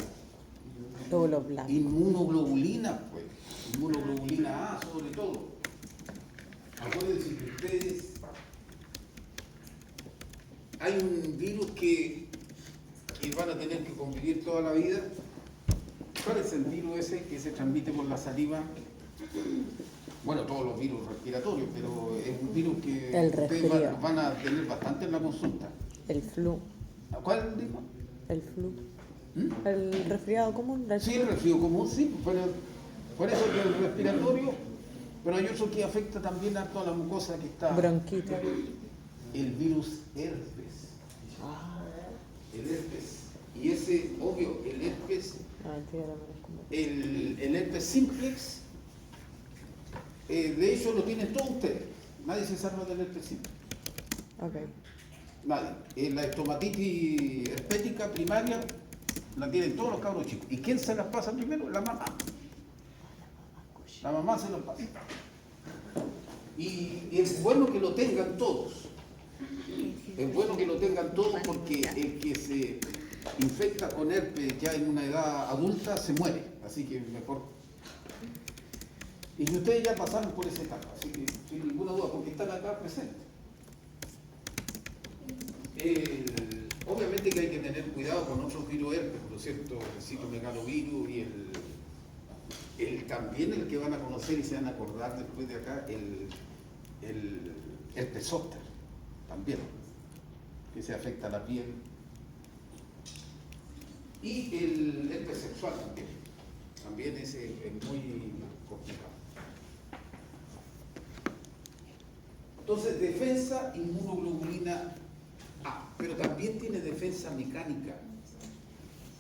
Glóbulos blancos. Inmunoglobulina, pues. Inmunoglobulina A sobre todo. Acuérdense que ustedes... Hay un virus que van a tener que convivir toda la vida. ¿Cuál es el virus ese que se transmite por la saliva? Bueno, todos los virus respiratorios, pero es un virus que ustedes van a tener bastante en la consulta. El flu. ¿Cuál dijo? El flu. ¿El resfriado común? Sí, el resfriado común, sí, pero por eso que el respiratorio, pero hay otro que afecta también a toda la mucosa que está... Bronquitis. El virus herpes. El herpes. Y ese, obvio, el herpes, el herpes simplex, de hecho lo tienen todos ustedes. Nadie se salva del herpes simplex. Okay. Nadie. La estomatitis herpética primaria la tienen todos los cabros chicos. ¿Y quién se las pasa primero? La mamá. La mamá se los pasa. Y es bueno que lo tengan todos. Es bueno que lo tengan todos porque el que se infecta con herpes ya en una edad adulta se muere. Así que mejor. Y ustedes ya pasaron por esa etapa, así que sin ninguna duda, porque están acá presentes. Obviamente que hay que tener cuidado con otros virus herpes, ¿no es cierto? El citomegalovirus y también el que van a conocer y se van a acordar después de acá, el herpes zóster, también, que se afecta a la piel. Y el herpes sexual también es muy complicado. Entonces, defensa inmunoglobulina A, pero también tiene defensa mecánica.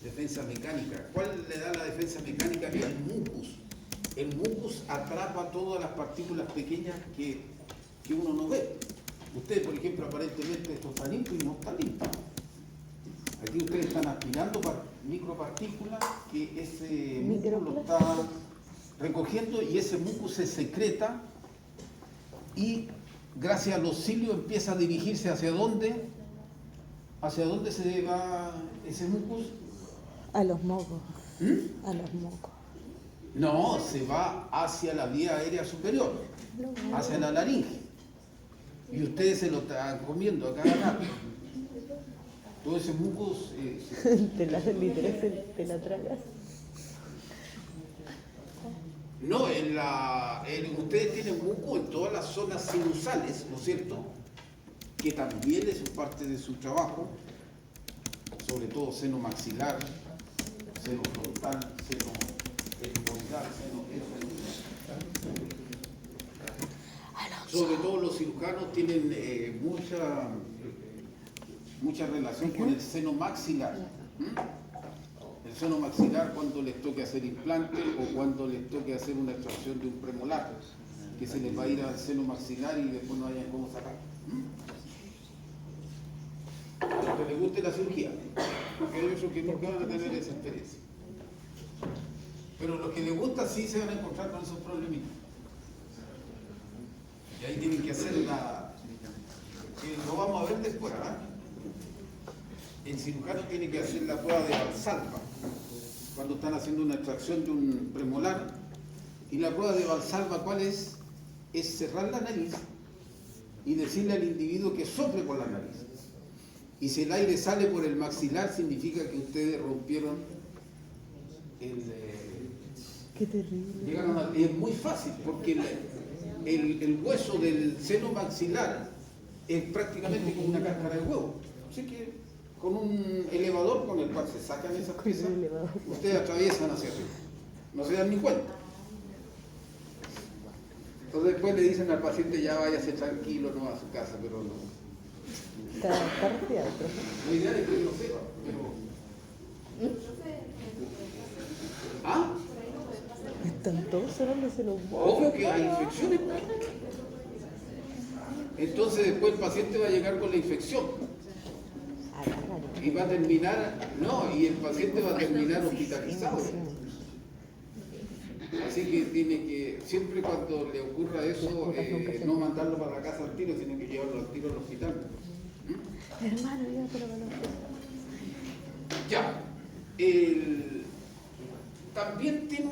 Defensa mecánica. ¿Cuál le da la defensa mecánica? El mucus. El mucus atrapa todas las partículas pequeñas que uno no ve. Ustedes, por ejemplo, aparentemente esto está limpio y no está limpio. Aquí ustedes están aspirando micropartículas que ese mucus lo está recogiendo y ese mucus se secreta y gracias a los cilios empieza a dirigirse hacia dónde. ¿Hacia dónde se va ese mucus? A los mocos. A los mocos. No, se va hacia la vía aérea superior, hacia la laringe. Y ustedes se lo están comiendo a cada rato. Todo ese mucus literal, te la tragas. No, ustedes tienen muco en todas las zonas sinusales, ¿no es cierto? Que también es parte de su trabajo, sobre todo seno maxilar, seno frontal, seno espontal, sobre todo los cirujanos tienen mucha relación con el seno maxilar. El seno maxilar cuando les toque hacer implante o cuando les toque hacer una extracción de un premolar, que se les va a ir al seno maxilar y después no hayan cómo sacar. A los que les guste la cirugía, porque hay otros que nunca van a tener esa experiencia. Pero los que les gusta sí se van a encontrar con esos problemitas. Y ahí tienen que hacer lo vamos a ver después, ¿verdad? El cirujano tiene que hacer la prueba de Valsalva cuando están haciendo una extracción de un premolar. Y la prueba de Valsalva, ¿cuál es? Es cerrar la nariz y decirle al individuo que sople por la nariz. Y si el aire sale por el maxilar, significa que ustedes rompieron Qué terrible. es muy fácil, porque el hueso del seno maxilar es prácticamente como una cáscara de huevo. Así que con un elevador con el cual se sacan esas piezas, ustedes atraviesan hacia arriba. No se dan ni cuenta. Entonces después le dicen al paciente, ya váyase tranquilo, no a su casa, pero no. Está resfriado. Lo ideal es que lo sepa, pero... ¿Ah? Están todos cerrándose los ojos. Obvio que hay infecciones. Entonces después el paciente va a llegar con la infección. Y va a terminar, y el paciente va a terminar hospitalizado. Así que tiene que, siempre cuando le ocurra eso, no mandarlo para la casa al tiro, sino que llevarlo al tiro al hospital. Hermano, ya, pero bueno. Ya. También tiene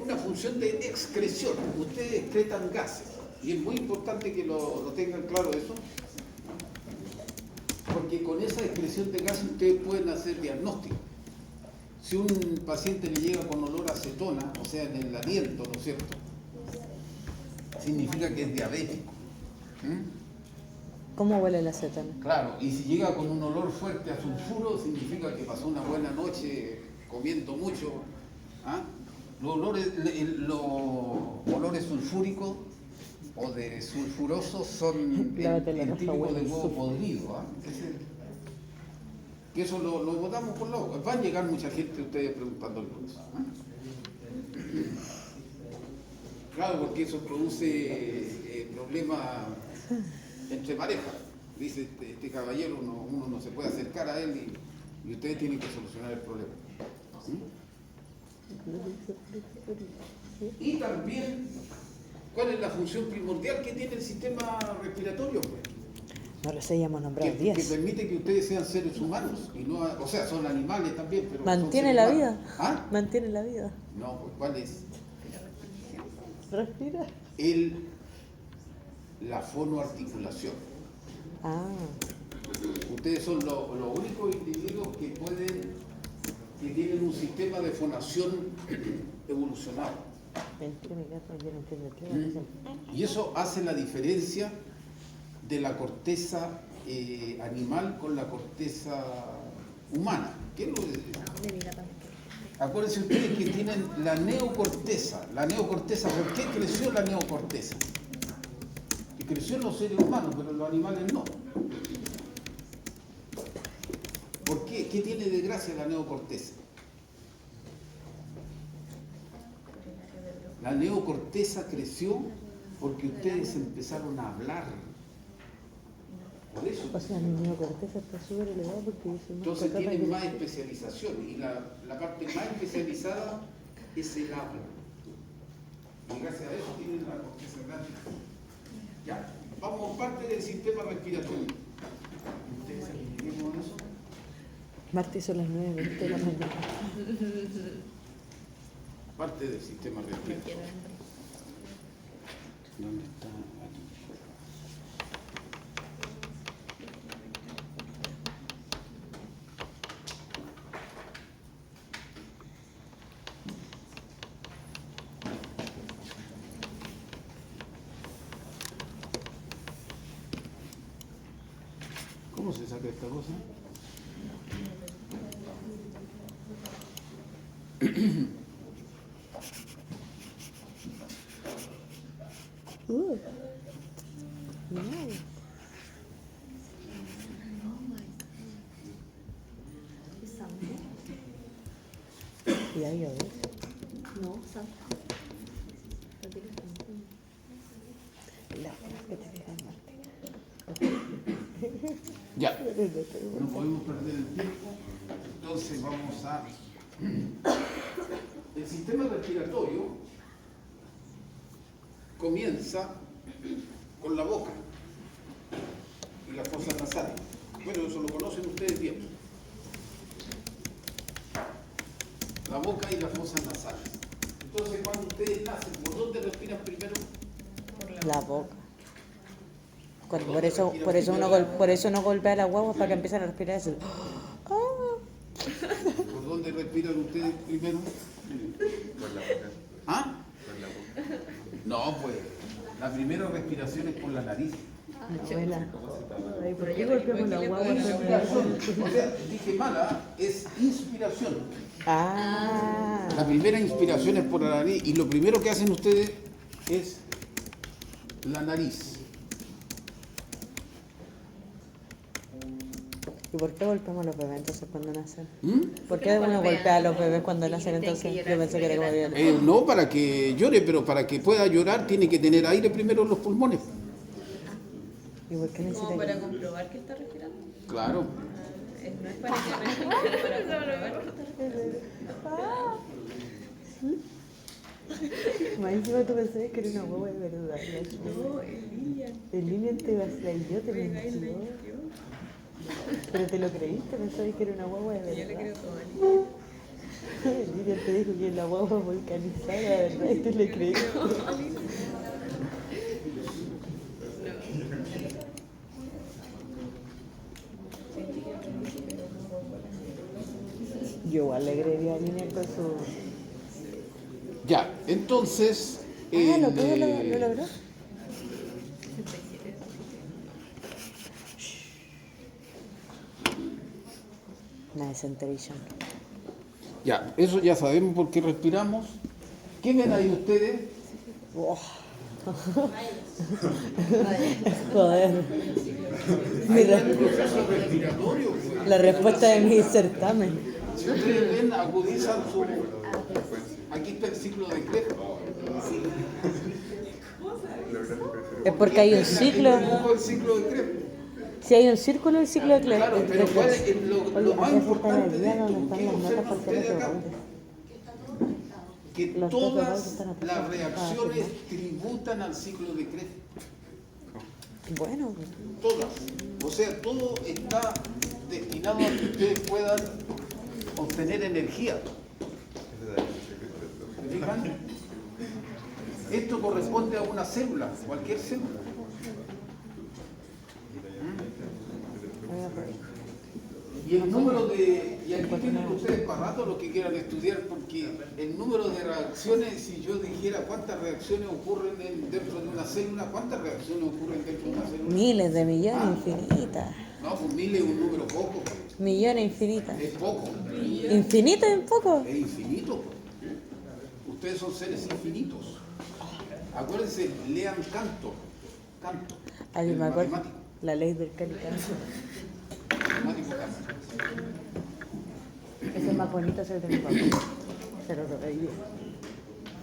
una función de excreción. Ustedes excretan gases. Y es muy importante que lo tengan claro eso. Porque con esa excreción de gases ustedes pueden hacer diagnóstico. Si un paciente le llega con olor a acetona, o sea, en el aliento, ¿no es cierto? Significa que es diabético. ¿Cómo huele la acetona? Claro, y si llega con un olor fuerte a sulfuro, significa que pasó una buena noche comiendo mucho. Los olores sulfúricos o de sulfurosos son el típico del huevo podrido. Que eso lo botamos por loco. Va a llegar mucha gente ustedes preguntándole por eso. Claro, porque eso produce problemas entre parejas. Dice este caballero, uno no se puede acercar a él y ustedes tienen que solucionar el problema. Y también, ¿cuál es la función primordial que tiene el sistema respiratorio? No lo sé, ya hemos nombrado 10. Que permite que ustedes sean seres humanos, y no, o sea, son animales también, pero ¿mantiene la vida? ¿Ah? ¿Mantiene la vida? No, pues ¿cuál es? ¿Respira? La fonoarticulación. Ustedes son los únicos individuos que tienen un sistema de fonación evolucionado. Y eso hace la diferencia de la corteza animal con la corteza humana. ¿Quién lo dice? Acuérdense ustedes que tienen la neocorteza. La neocorteza, ¿por qué creció la neocorteza? Y creció en los seres humanos, pero en los animales no. ¿Por qué? ¿Qué tiene de gracia la neocorteza? La neocorteza creció porque ustedes empezaron a hablar. Por eso. O sea, mi neocorteza está súper elevada porque yo soy más Entonces cotata tienen que- más especialización y la parte más especializada es el habla. Y gracias a eso tienen la corteza grande. Ya, vamos a parte del sistema respiratorio. ¿Ustedes se entienden con eso? Martes son las 9:20 de la mañana. Parte del sistema respiratorio. ¿Dónde está? Aquí. ¿Cómo se saca esta cosa? No. Y ahí a ver. No, Santa. La que te dejan Marte. Ya, no podemos perder el tiempo, entonces vamos a... El sistema respiratorio comienza con la boca y las fosas nasales. Bueno, eso lo conocen ustedes bien. La boca y las fosas nasales. Entonces, cuando ustedes nacen, ¿por dónde respiran primero? La boca. Por eso uno golpea la guagua para que empiecen a respirar así. ¿Por dónde respiran ustedes primero? Por la boca. ¿Ah? Por la boca. No, pues la primera respiración es por la nariz. Abuela. Ay, ¿por qué golpeamos la guagua? O sea, dije mala, es inspiración. Ah. La primera inspiración es por la nariz y lo primero que hacen ustedes es la nariz. ¿Y por qué golpeamos a los bebés entonces cuando nacen? ¿Mm? ¿Por qué uno golpea a los bebés cuando nacen entonces? Yo pensé que era como bien. No para que llore, pero para que pueda llorar tiene que tener aire primero en los pulmones. ¿Y por qué necesita Como para que- comprobar que está respirando. Claro. No es para que respire, es para comprobar que está respirando. Más encima tú pensabas que era una guagua de verdad. No, Emilia. El niño te iba a decir, yo te mintió. Pero te lo creíste, pensabas que era una guagua de Yo le verdad. creo todo a Emilia. El niño te dijo que la guagua volcanizada, de verdad, y tú le creíste. Yo igual le creería a niña con su... Ya, entonces... ¿Lo puedo lo logró? Nice intuition. Ya, eso ya sabemos por qué respiramos. ¿Qué ven ahí ustedes? Joder. Hay un proceso respiratorio. Pues. La respuesta de mi certamen. Si ustedes ven, agudizan su... Aquí está el ciclo de Krebs. Es porque hay un ciclo. El ciclo de Krebs. Si hay un círculo, el ciclo de Krebs. Claro, pero lo más importante de esto, donde están ¿qué las notas observan ustedes parciales acá? Que Los dos todas verbales están atrasados. las reacciones tributan al ciclo de Krebs. Bueno, Todas. O sea, todo está destinado a que ustedes puedan obtener energía. ¿Se fijan? Esto corresponde a una célula, cualquier célula. Y el número de, y aquí tienen ustedes para rato lo que quieran estudiar, porque el número de reacciones, si yo dijera cuántas reacciones ocurren dentro de una célula, ¿cuántas reacciones ocurren dentro de una célula? Miles de millones, infinitas. No, pues 1000 es un número poco, pues. Millones infinitas. Es poco. ¿Infinito es poco? Es infinito, pues. Ustedes son seres infinitos. Acuérdense, lean Canto. Canto. Ahí el me acuerdo. matemático. La ley del calicanto. Matemático Canto. Ese es más bonito, es el de mi papá. Se lo robé yo.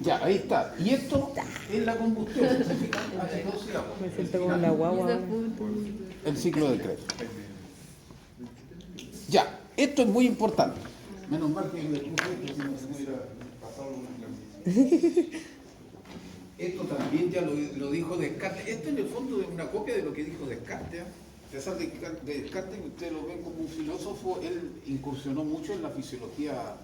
Ya, ahí está. Y esto es la combustión. ¿Se fijan? H2 y agua. Me siento como la guagua. El ciclo de Krebs. Ya, esto es muy importante. Menos mal que me puse esto, si no se me hubiera pasado una clase. Esto también ya lo dijo Descartes. Esto en el fondo es una copia de lo que dijo Descartes. A pesar de que Descartes, que ustedes lo ven como un filósofo, él incursionó mucho en la fisiología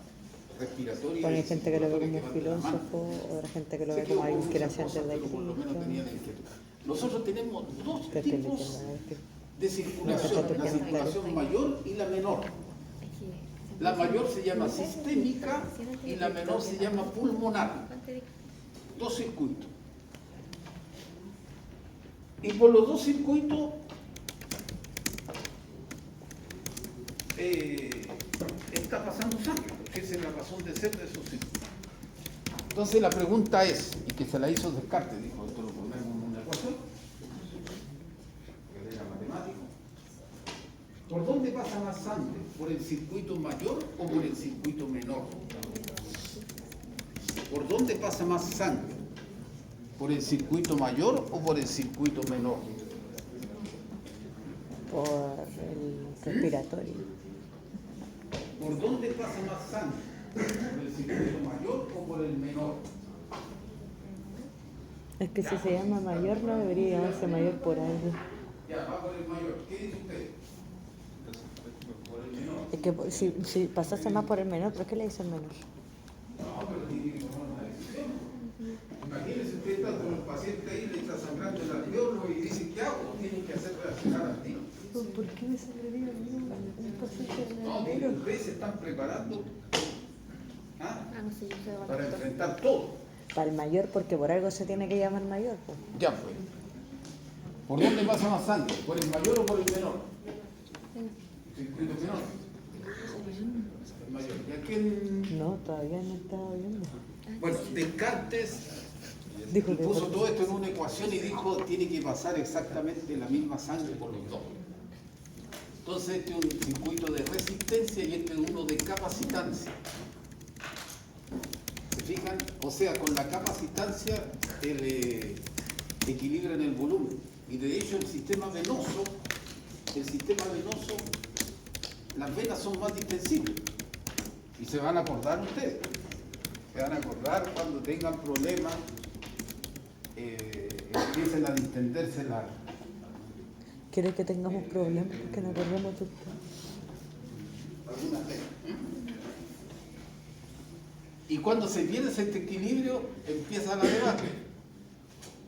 respiratoria. Hay gente que lo ve como filósofo, otra gente que lo ve como alguien que era antes de por lo menos tenía la inquietud. Nosotros tenemos dos Cristo. tipos de circulación, la circulación mayor y la menor. La mayor se llama sistémica y la menor se llama pulmonar. Dos circuitos. Y por los dos circuitos está pasando sangre, porque esa es la razón de ser de esos circuitos. Entonces la pregunta es, y que se la hizo Descartes, dijo, esto lo ponemos en una ecuación, que era matemático. ¿Por dónde pasa más sangre? ¿Por el circuito mayor o por el circuito menor? ¿Por dónde pasa más sangre? ¿Por el circuito mayor o por el circuito menor? Por el respiratorio. ¿Por dónde pasa más sangre? ¿Por el circuito mayor o por el menor? Es que si se llama mayor no debería llamarse mayor por algo. Ya, va por el mayor. ¿Qué dice usted? Por el menor. Es que si pasase más por el menor, ¿por qué le dice el menor? No, pero tiene que tomar una decisión. Imagínese usted está con el paciente ahí, le está sangrando el alveolo y dice, ¿qué hago? Tiene que hacer reaccionar al tiro. ¿Por qué me sangrería a mí un paciente en el No, alveolo? ustedes se están preparando No sé, yo sé para enfrentar todo. Para el mayor, porque por algo se tiene que llamar mayor. Pues. Ya fue. ¿Por dónde pasa más sangre? ¿Por el mayor o por el menor? Circuito menor. El mayor. ¿Y a quién? No, todavía no estaba viendo. Bueno, Descartes Dijo que puso todo esto en una ecuación y dijo tiene que pasar exactamente la misma sangre por los dos. Entonces este es un circuito de resistencia y este es uno de capacitancia. ¿Se fijan? O sea, con la capacitancia equilibran el volumen. Y de hecho el sistema venoso, las venas son más distensibles. Y se van a acordar ustedes. Se van a acordar cuando tengan problemas, empiecen a distenderse las... ¿Quiere que tengamos problemas? Que no acordemos de usted. algunas venas. Y cuando se pierde ese equilibrio, empieza la debacle.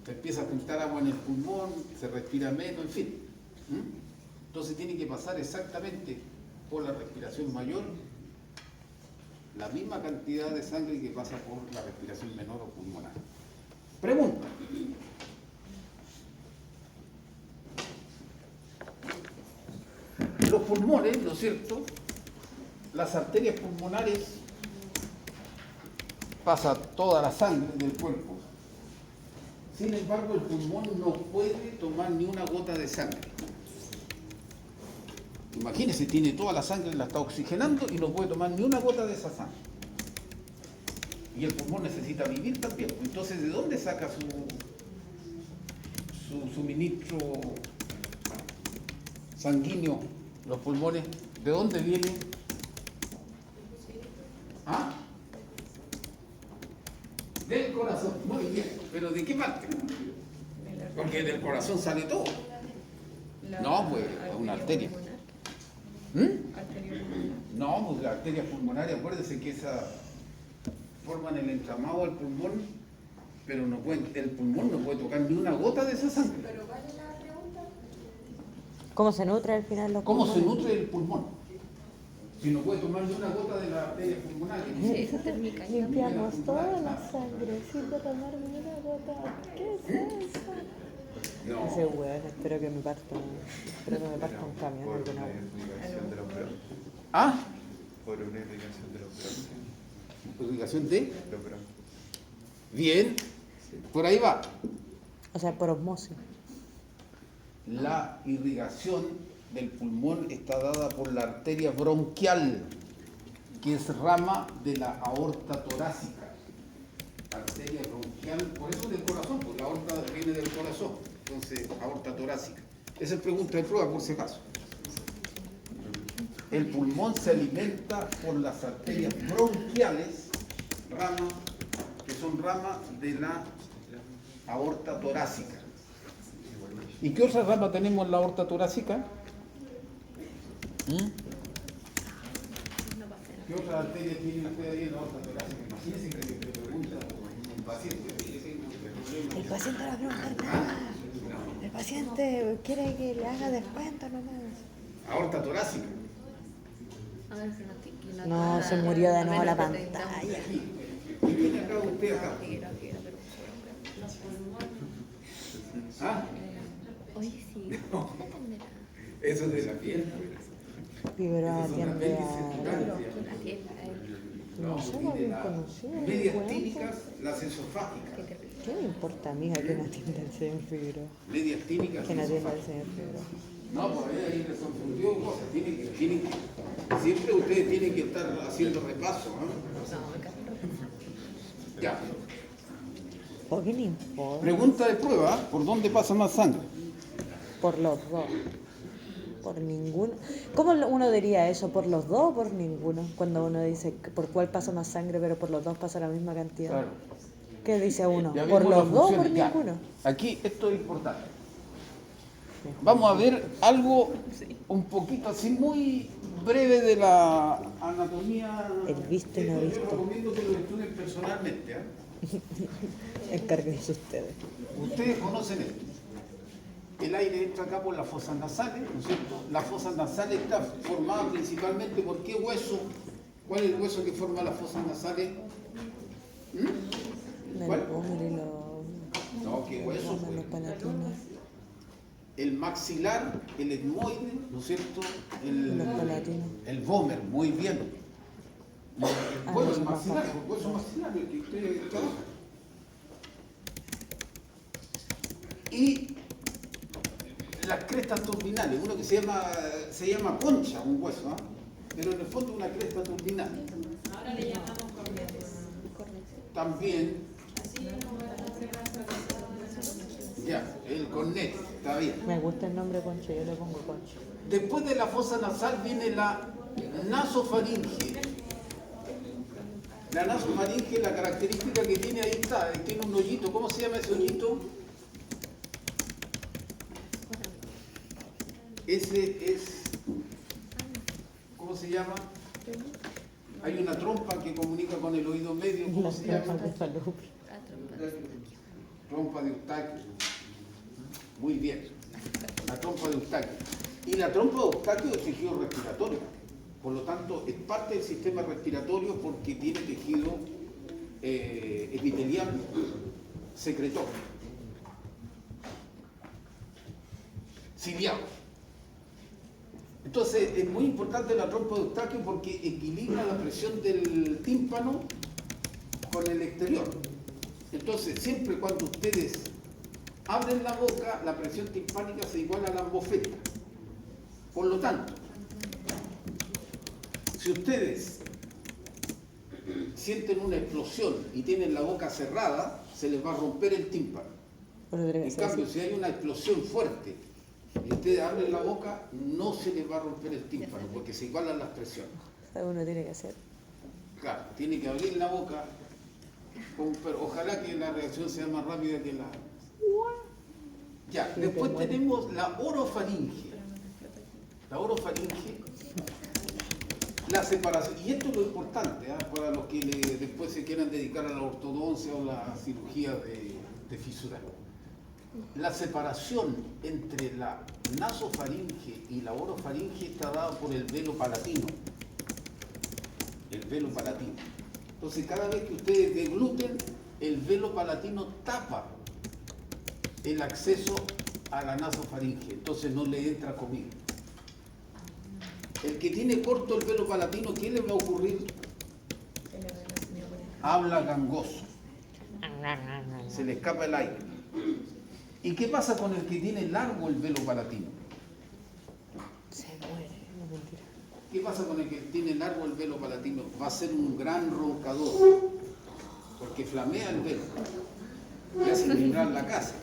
Se empieza a juntar agua en el pulmón, se respira menos, en fin. Entonces tiene que pasar exactamente por la respiración mayor la misma cantidad de sangre que pasa por la respiración menor o pulmonar. Pregunta. Los pulmones, ¿no es cierto? Las arterias pulmonares pasa toda la sangre del cuerpo. Sin embargo, el pulmón no puede tomar ni una gota de sangre. Imagínese, tiene toda la sangre, la está oxigenando y no puede tomar ni una gota de esa sangre. Y el pulmón necesita vivir también. Entonces, ¿de dónde saca su suministro sanguíneo los pulmones? ¿De dónde vienen? ¿Ah? Del corazón. Muy bien. ¿Pero de qué parte? Porque del corazón sale todo. No, pues, es una arteria. No, pues las arterias pulmonares, acuérdense que esas forman el entramado del pulmón, pero no pueden, el pulmón no puede tocar ni una gota de esa sangre. ¿Pero cuál es la pregunta? ¿Cómo se nutre al final los ¿Cómo se pulmones? nutre el pulmón? Si no puede tomar ni una gota de la arteria pulmonar. Sí, esa térmica. Limpiamos toda la sangre sin derramar ni una gota. ¿Qué es eso? No. Ese weón, espero que me parta un camión Por alguna una vez. irrigación de los bronquios. ¿Ah? Por una irrigación de los bronquios. ¿Irrigación de? Los bronquios. Bien. Por ahí va. O sea, por osmosis. La irrigación del pulmón está dada por la arteria bronquial, que es rama de la aorta torácica. Arteria bronquial, por eso del corazón, porque la aorta viene del corazón, entonces aorta torácica. Esa es pregunta de prueba, por si acaso. El pulmón se alimenta por las arterias bronquiales, ramas, que son ramas de la aorta torácica. ¿Y qué otra rama tenemos en la aorta torácica? ¿Qué otra arteria tiene usted ahí en la aorta torácica? Imagínense que le pregunta a un paciente. El paciente no va a preguntar nada. El paciente quiere que le haga descuento nomás. Aorta torácica. A ver, que No, se murió de nuevo la pantalla. ¿Y viene acá usted acá? ¿Ah? Oye, sí. Eso es de la piel. Fibra Esos son atiende apéndices a... No sé, no bien conocido. Medias tínicas, las esofágicas. ¿Qué me importa, amiga, que no atienda el señor Fibra? Medias tínicas, Que no atienda el esofágicas. señor Fibra. No, por ahí les confundió cosas. Siempre ustedes tienen que estar haciendo repaso, ¿no? Ya. ¿Por qué no importa? Pregunta de prueba, ¿por dónde pasa más sangre? Por los dos. Por ninguno. ¿Cómo uno diría eso? ¿Por los dos o por ninguno? Cuando uno dice que por cuál pasa más sangre, pero por los dos pasa la misma cantidad. Claro. ¿Qué dice uno? Ya ¿Por vimos los las dos o por funciones. Ya. ninguno? Aquí esto es importante. Vamos a ver algo un poquito así muy breve de la anatomía. El visto y no Esto visto. Yo recomiendo que lo estudien personalmente. Encárguense ustedes. Ustedes conocen esto. El aire entra acá por las fosas nasales, ¿no es cierto? La fosa nasal está formada principalmente por qué hueso. ¿Cuál es el hueso que forma las fosas nasales? ¿Cuál? El pómulo y los... No, ¿qué hueso? los palatinos. El maxilar, el etmoide, ¿no es cierto? Los palatinos. El vómer, muy bien. Bueno, los el maxilar, maxilares. el hueso maxilar, el que usted trabaja. Y las crestas turbinales, uno que se llama concha, un hueso, ¿ah? Pero en el fondo es una cresta turbinal. Ahora le llamamos cornetes. También, Así como para hacer las ya, el cornete, está bien. Me gusta el nombre Concha, yo le pongo Concha. Después de la fosa nasal viene la nasofaringe. La nasofaringe, la característica que tiene ahí está, tiene un hoyito. ¿Cómo se llama ese hoyito? Ese es, ¿cómo se llama? Hay una trompa que comunica con el oído medio, ¿cómo Las se llama? trampas de falopio. Trompa de Eustaquio. Muy bien. La trompa de Eustaquio. Y la trompa de Eustaquio es tejido respiratorio. Por lo tanto, es parte del sistema respiratorio porque tiene tejido epitelial secretorio. Ciliado. Entonces, es muy importante la trompa de Eustaquio porque equilibra la presión del tímpano con el exterior. Entonces, siempre cuando ustedes abren la boca, la presión timpánica se iguala a la atmosférica. Por lo tanto, si ustedes sienten una explosión y tienen la boca cerrada, se les va a romper el tímpano. En cambio, si hay una explosión fuerte y ustedes abren la boca, no se les va a romper el tímpano porque se igualan las presiones. Uno tiene que hacer. Claro, tiene que abrir la boca, pero ojalá que la reacción sea más rápida que la... Ya, después tenemos la orofaringe. La orofaringe, la separación, y esto es lo importante, para los que después se quieran dedicar a la ortodoncia o la cirugía de fisura. La separación entre la nasofaringe y la orofaringe está dada por el velo palatino. el velo palatino. Entonces cada vez que ustedes degluten, el velo palatino tapa el acceso a la nasofaringe, entonces no le entra comida. El que tiene corto el velo palatino, ¿qué le va a ocurrir? Habla gangoso, se le escapa el aire. ¿Y qué pasa con el que tiene largo el velo palatino? Se muere, no mentira. ¿Qué pasa con el que tiene largo el velo palatino? Va a ser un gran roncador, porque flamea el velo y hace vibrar la casa.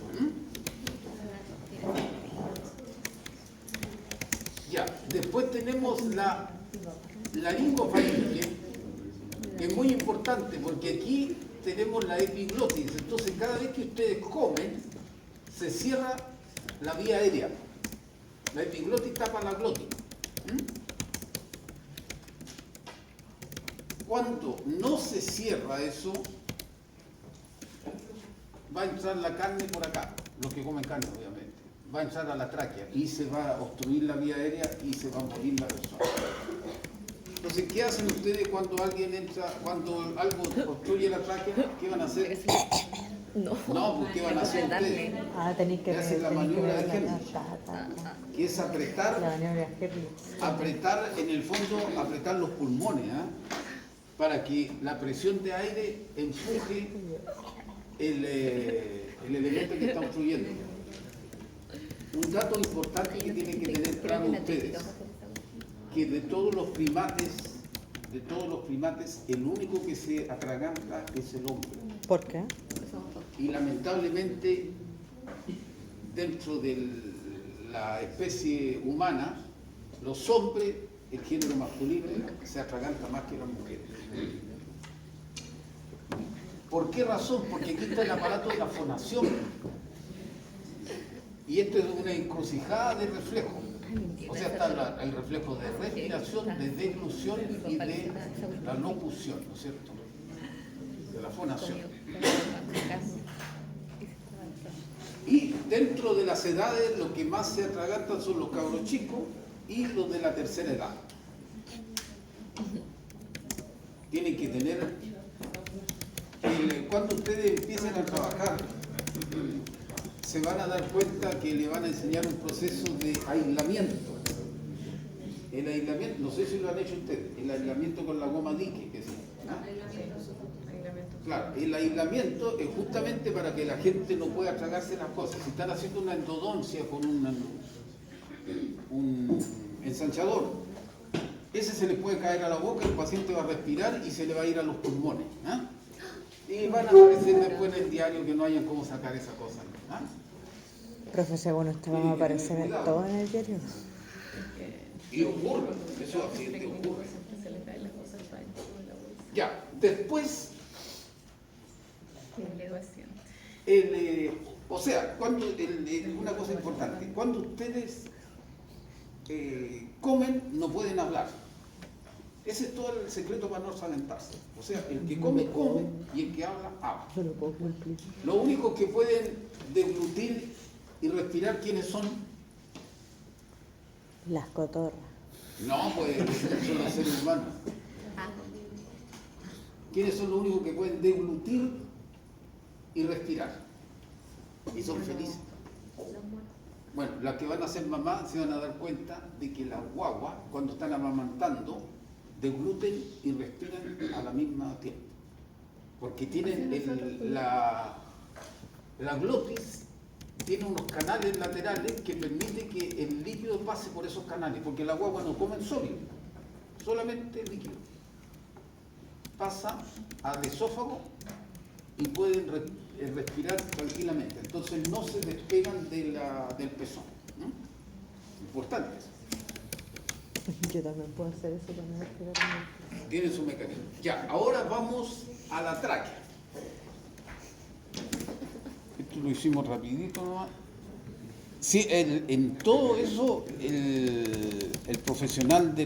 Ya, después tenemos la laringofaringe, que es muy importante porque aquí tenemos la epiglotis. Entonces cada vez que ustedes comen, se cierra la vía aérea. La epiglotis tapa la glotis. Cuando no se cierra eso, va a entrar la carne por acá, los que comen carne obviamente, va a entrar a la tráquea y se va a obstruir la vía aérea y se va a morir la persona. Entonces, ¿qué hacen ustedes cuando alguien entra, cuando algo obstruye la tráquea? ¿Qué van a hacer? No. No, pues ¿qué van a hacer ustedes? Ah, tenéis que Hacen la tenéis que maniobra de ver Henry, que es la apretar, maniobra de Henry. apretar en el fondo, apretar los pulmones, para que la presión de aire empuje el elemento que está obstruyendo. Un dato importante que tienen que tener claro ustedes, que de todos los primates, el único que se atraganta es el hombre. ¿Por qué? Y lamentablemente, dentro de la especie humana, los hombres, el género masculino, se atraganta más que las mujeres. ¿Por qué razón? Porque aquí está el aparato de la fonación. Y esto es una encrucijada de reflejos. O sea, está el reflejo de respiración, de deglución y de la locución, ¿no es cierto? De la fonación. Y dentro de las edades, lo que más se atragantan son los cabros chicos y los de la tercera edad. Tienen que tener, cuando ustedes empiecen a trabajar, se van a dar cuenta que le van a enseñar un proceso de aislamiento. El aislamiento, no sé si lo han hecho ustedes, el aislamiento con la goma dique, que sí. Claro, el aislamiento es justamente para que la gente no pueda tragarse las cosas. Si están haciendo una endodoncia con un ensanchador, ese se le puede caer a la boca, el paciente va a respirar y se le va a ir a los pulmones. Y van a aparecer después en el diario que no hayan cómo sacar esa cosa. Profe, según usted vamos a aparecer en todo en el diario. Y ocurre, esos accidentes ocurren. Ya, después, o sea, una cosa importante, cuando ustedes comen no pueden hablar. Ese es todo el secreto para no salentarse. O sea, el que come, come y el que habla, habla. Lo único que pueden deglutir y respirar, ¿quiénes son? Las cotorras. No, pues son los seres humanos. ¿Quiénes son los únicos que pueden deglutir y respirar? Y son felices. Bueno, las que van a ser mamás se van a dar cuenta de que las guaguas, cuando están amamantando, degluten y respiran a la misma tiempo. Porque tienen la glotis tiene unos canales laterales que permiten que el líquido pase por esos canales, porque las guaguas no comen sólido, solamente líquido. Pasa al esófago y pueden respirar tranquilamente. Entonces no se despegan del pezón. Importante eso. Yo también puedo hacer eso para no respirar. Tiene su mecanismo. Ya, ahora vamos a la tráquea. Esto lo hicimos rapidito nomás. Sí, en todo eso el profesional de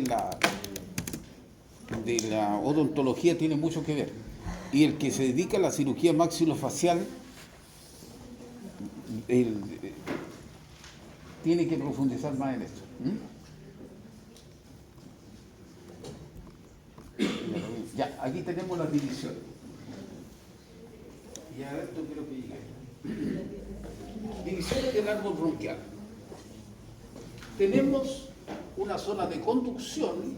la odontología tiene mucho que ver. Y el que se dedica a la cirugía maxilofacial tiene que profundizar más en esto. Ya lo vimos. aquí tenemos las divisiones. Y a esto quiero que llegue. Divisiones del árbol bronquial. Tenemos una zona de conducción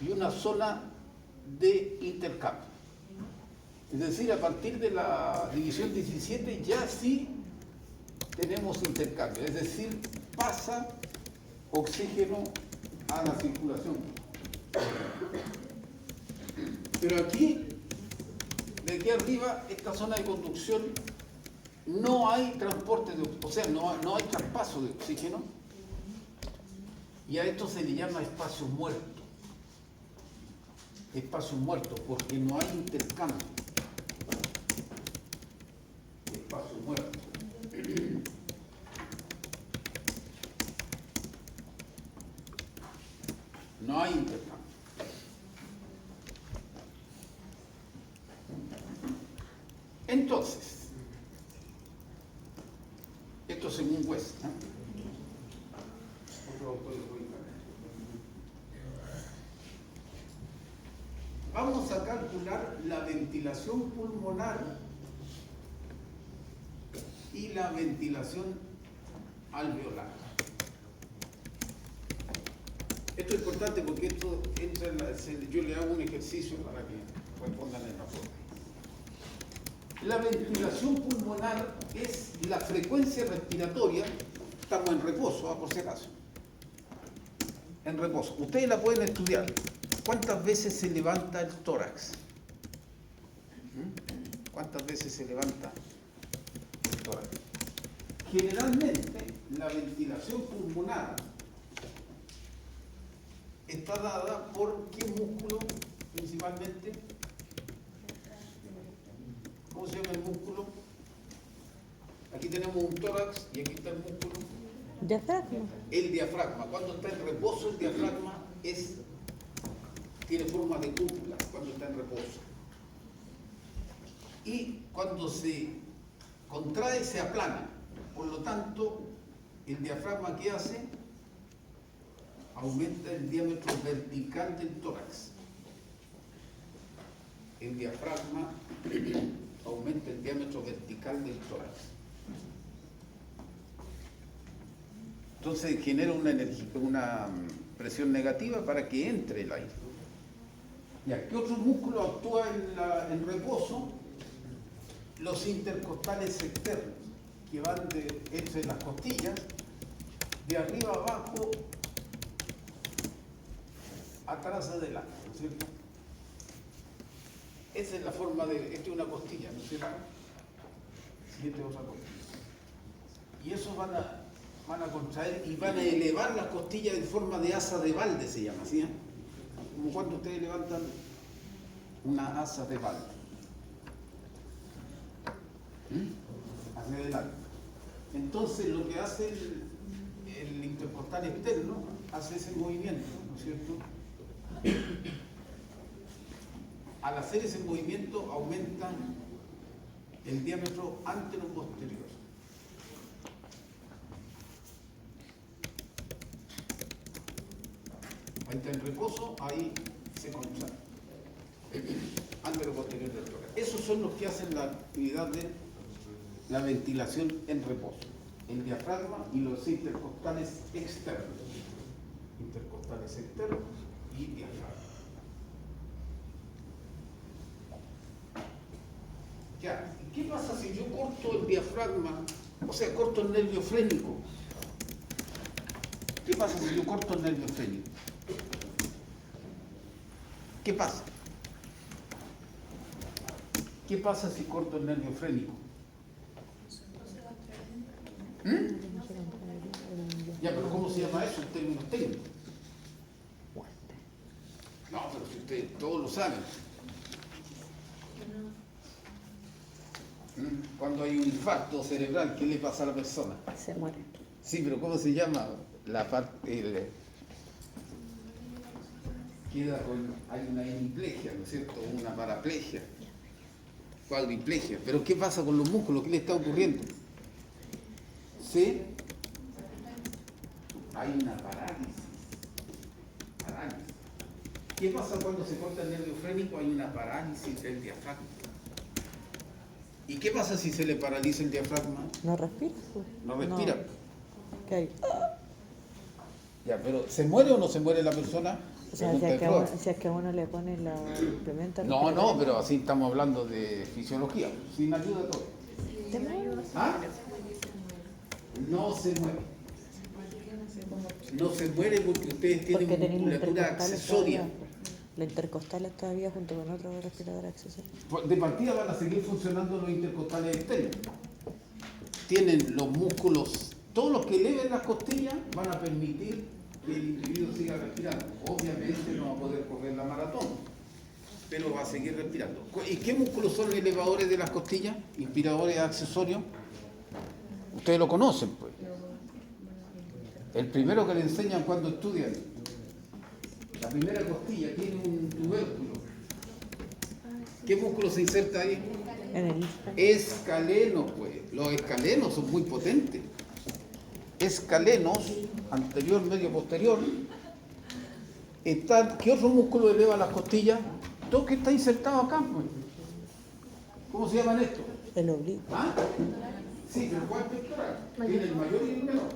y una zona de intercambio. Es decir, a partir de la división 17 ya sí tenemos intercambio, es decir, pasa oxígeno a la circulación. Pero aquí, de aquí arriba, esta zona de conducción, no hay transporte de oxígeno, o sea, no hay traspaso de oxígeno, y a esto se le llama espacio muerto. Espacio muerto, porque no hay intercambio. Espacio muerto. No hay intercambio. Entonces, esto según West, ¿no? Otro autor lo puede cambiar. Vamos a calcular la ventilación pulmonar y la ventilación alveolar. Esto es importante porque esto entra yo le hago un ejercicio para que respondan en la forma. La ventilación pulmonar es la frecuencia respiratoria, estamos en reposo, por si acaso. En reposo. Ustedes la pueden estudiar. ¿Cuántas veces se levanta el tórax? ¿Cuántas veces se levanta el tórax? Generalmente, la ventilación pulmonar está dada por ¿qué músculo principalmente? ¿Cómo se llama el músculo? Aquí tenemos un tórax y aquí está el músculo. Diafragma. El diafragma. Cuando está en reposo, el diafragma tiene forma de cúpula cuando está en reposo. Y cuando se contrae, se aplana. Por lo tanto, el diafragma, ¿qué hace? Aumenta el diámetro vertical del tórax. El diafragma aumenta el diámetro vertical del tórax. Entonces genera una presión negativa para que entre el aire. Ya, ¿qué otro músculo actúa en reposo? Los intercostales externos, que van entre las costillas, de arriba abajo, atrás adelante, ¿no es cierto? Esa es la forma esta es una costilla, ¿no es cierto? Siguiente otra costilla. Y eso van a contraer y van a elevar las costillas en forma de asa de balde, se llama así, ¿eh? Como cuando ustedes levantan una asa de balde. Hacia adelante. Entonces lo que hace el intercostal externo, hace ese movimiento, ¿no es cierto? Al hacer ese movimiento aumenta el diámetro antero-posterior. Ahí está en reposo, ahí se contrae. Antero-posterior del tórax. Esos son los que hacen la actividad de la ventilación en reposo. El diafragma y los intercostales externos. Intercostales externos y diafragma. Ya, ¿qué pasa si yo corto el diafragma? O sea, corto el nervio frénico. ¿Qué pasa si yo corto el nervio frénico? ¿Qué pasa? ¿Qué pasa si corto el nervio frénico? Ya, pero ¿cómo se llama eso en términos técnicos? No, pero si ustedes todos lo saben. Cuando hay un infarto cerebral, ¿qué le pasa a la persona? Se muere. Sí, pero ¿cómo se llama la parte? Hay una hemiplegia, ¿no es cierto? Una paraplegia, cuadriplegia. Pero ¿qué pasa con los músculos? ¿Qué le está ocurriendo? Hay una parálisis. ¿Qué pasa cuando se corta el nervio frénico? Hay una parálisis del diafragma. ¿Y qué pasa si se le paraliza el diafragma? No respira. No respira. ¿Qué hay? Ya, pero ¿se muere o no se muere la persona? O sea, Pregunta de Freud. si es que a uno le pone la implementa. No, pero así estamos hablando de fisiología, sin ayuda de todo. ¿Te mueres? ¿Ah? No se muere. No se muere porque ustedes tienen Porque tenéis los musculatura intercostales accesoria. todavía. La intercostal todavía junto con otro respirador accesorio. De partida van a seguir funcionando los intercostales externos. Tienen los músculos, todos los que eleven las costillas van a permitir que el individuo siga respirando. Obviamente no va a poder correr la maratón, pero va a seguir respirando. ¿Y qué músculos son elevadores de las costillas? Inspiradores accesorios. Ustedes lo conocen, pues. El primero que le enseñan cuando estudian, la primera costilla tiene un tubérculo. ¿Qué músculo se inserta ahí? En el Escalenos, pues. Los escalenos son muy potentes. Escalenos, anterior, medio, posterior. ¿Qué otro músculo eleva las costillas? Todo que está insertado acá, pues. ¿Cómo se llaman estos? el oblicuo. ¿Ah? Sí, pero ¿cuál pectoral? Tiene el mayor y el menor.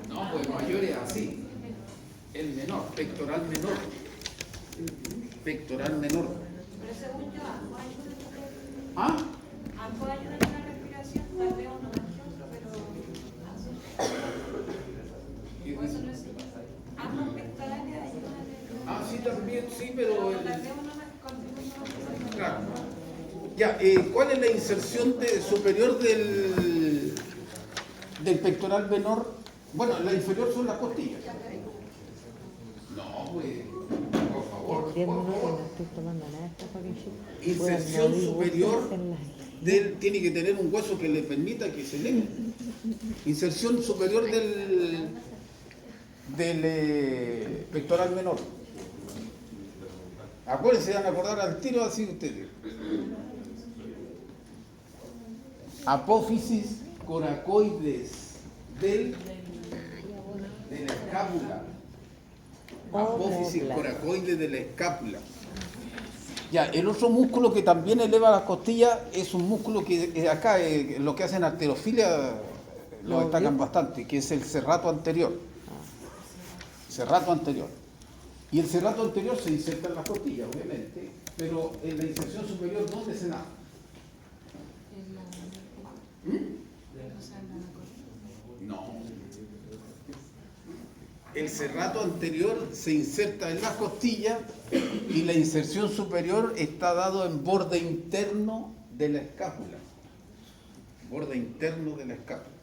No, pues mayor es así. El menor, pectoral menor. Pectoral menor. Pero según yo, ambos ayudan a la ¿Ah? ambos ayudan a la respiración, tal vez uno más que otro, pero o eso no es ambos pectorales ayudan a Sí, también, sí, pero... tal vez uno más contribuye más. Claro. Ya, ¿cuál es la inserción superior del pectoral menor? Bueno, la inferior son las costillas. No, pues, por favor. 10 minutos y no estoy tomando nada de esta fucking shit. Inserción Bueno, no, superior en la- tiene que tener un hueso que le permita que se eleve. Inserción superior del pectoral menor. Acuérdense, van a acordar al tiro así ustedes. Apófisis coracoides de la escápula. Apófisis coracoides de la escápula. Ya, el otro músculo que también eleva las costillas es un músculo que acá, lo que hacen arterofilia, lo destacan bastante, que es el serrato anterior. Serrato anterior. Y el serrato anterior se inserta en las costillas, obviamente, pero en la inserción superior, ¿dónde se da? No. El serrato anterior se inserta en las costillas y la inserción superior está dado en borde interno de la escápula. Borde interno de la escápula.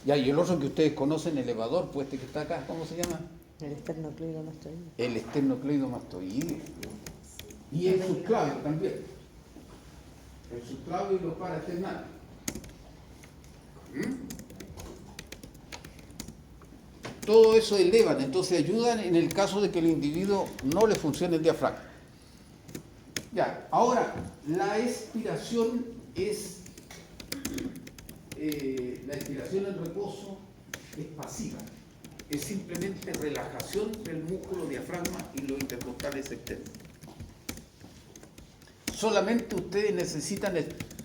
Ya, y el otro que ustedes conocen, el elevador, pues este que está acá, ¿cómo se llama? El esternocleidomastoideo. El esternocleidomastoideo. Y el subclavio también. El subclavio y los paraesternales. Todo eso elevan, entonces ayudan en el caso de que el individuo no le funcione el diafragma. Ya, ahora, la expiración es, la expiración en reposo es pasiva. Es simplemente relajación del músculo diafragma y los intercostales externos. Solamente ustedes necesitan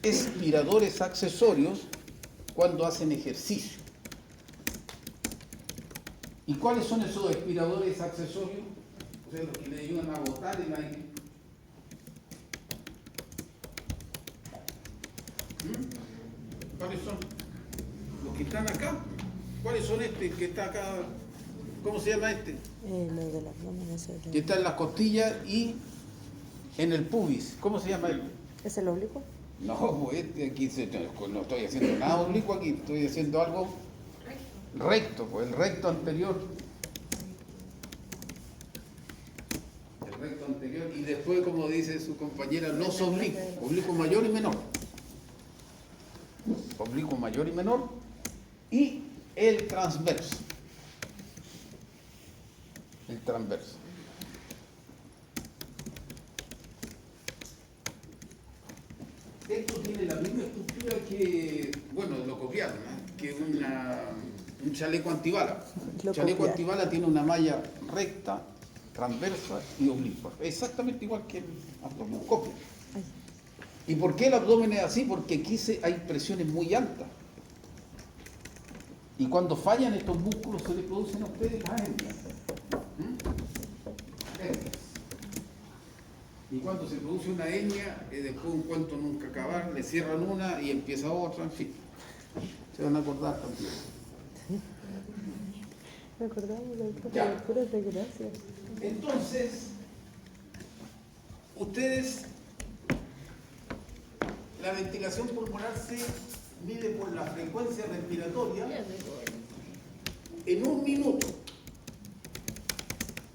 expiradores accesorios cuando hacen ejercicio. ¿Y cuáles son esos expiradores accesorios? O sea, los que le ayudan a botar el aire. ¿Cuáles son? Los que están acá. ¿Cuáles son este que está acá? ¿Cómo se llama este? Lo del abdomen ese. Que está en las costillas y en el pubis. ¿Cómo se llama él? ¿Es el oblicuo? No, pues este aquí no estoy haciendo nada oblicuo aquí, estoy haciendo algo recto, pues el recto anterior. El recto anterior y después, como dice su compañera, los oblicuos, oblicuo mayor y menor. Oblicuo mayor y menor y el transverso. El transverso. Esto tiene la misma estructura que, bueno, lo copiaron, ¿no? Que Un chaleco antibala. Lo El chaleco copiar. antibala tiene una malla recta, transversa y oblicua. Exactamente igual que el abdomen. Copia. Ay. ¿Y por qué el abdomen es así? Porque aquí hay presiones muy altas. Y cuando fallan estos músculos se les producen a ustedes las hernias. Hernias. Y cuando se produce una hernia, después un cuento nunca acabar, le cierran una y empieza otra, en fin. Se van a acordar también. Me acordamos de Ya. las puras desgracias. Entonces, ustedes, la ventilación pulmonar se mide por la frecuencia respiratoria en un minuto.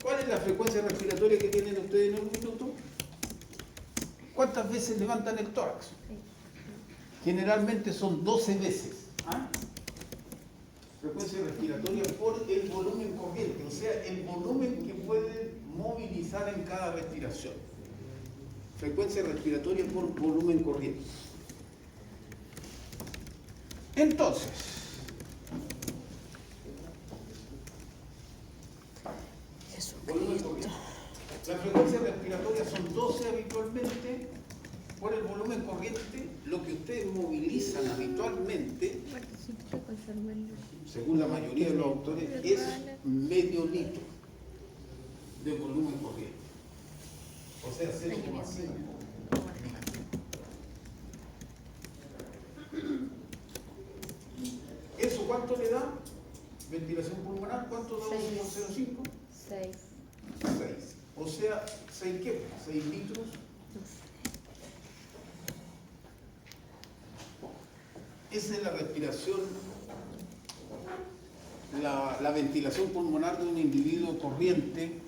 ¿Cuál es la frecuencia respiratoria que tienen ustedes en un minuto? ¿Cuántas veces levantan el tórax? Generalmente son 12 veces. ¿Ah? Frecuencia respiratoria por el volumen corriente, o sea, el volumen que puede movilizar en cada respiración. Frecuencia respiratoria por volumen corriente. Entonces, volumen corriente. Las frecuencias respiratorias son 12 habitualmente por el volumen corriente. Lo que ustedes movilizan habitualmente, según la mayoría de los autores, es medio litro de volumen corriente. O sea, 0,5. ¿Eso cuánto le da? Ventilación pulmonar, ¿cuánto da 1,05? 6. 6. O sea, 6 qué? 6 litros. Esa es la respiración, la ventilación pulmonar de un individuo corriente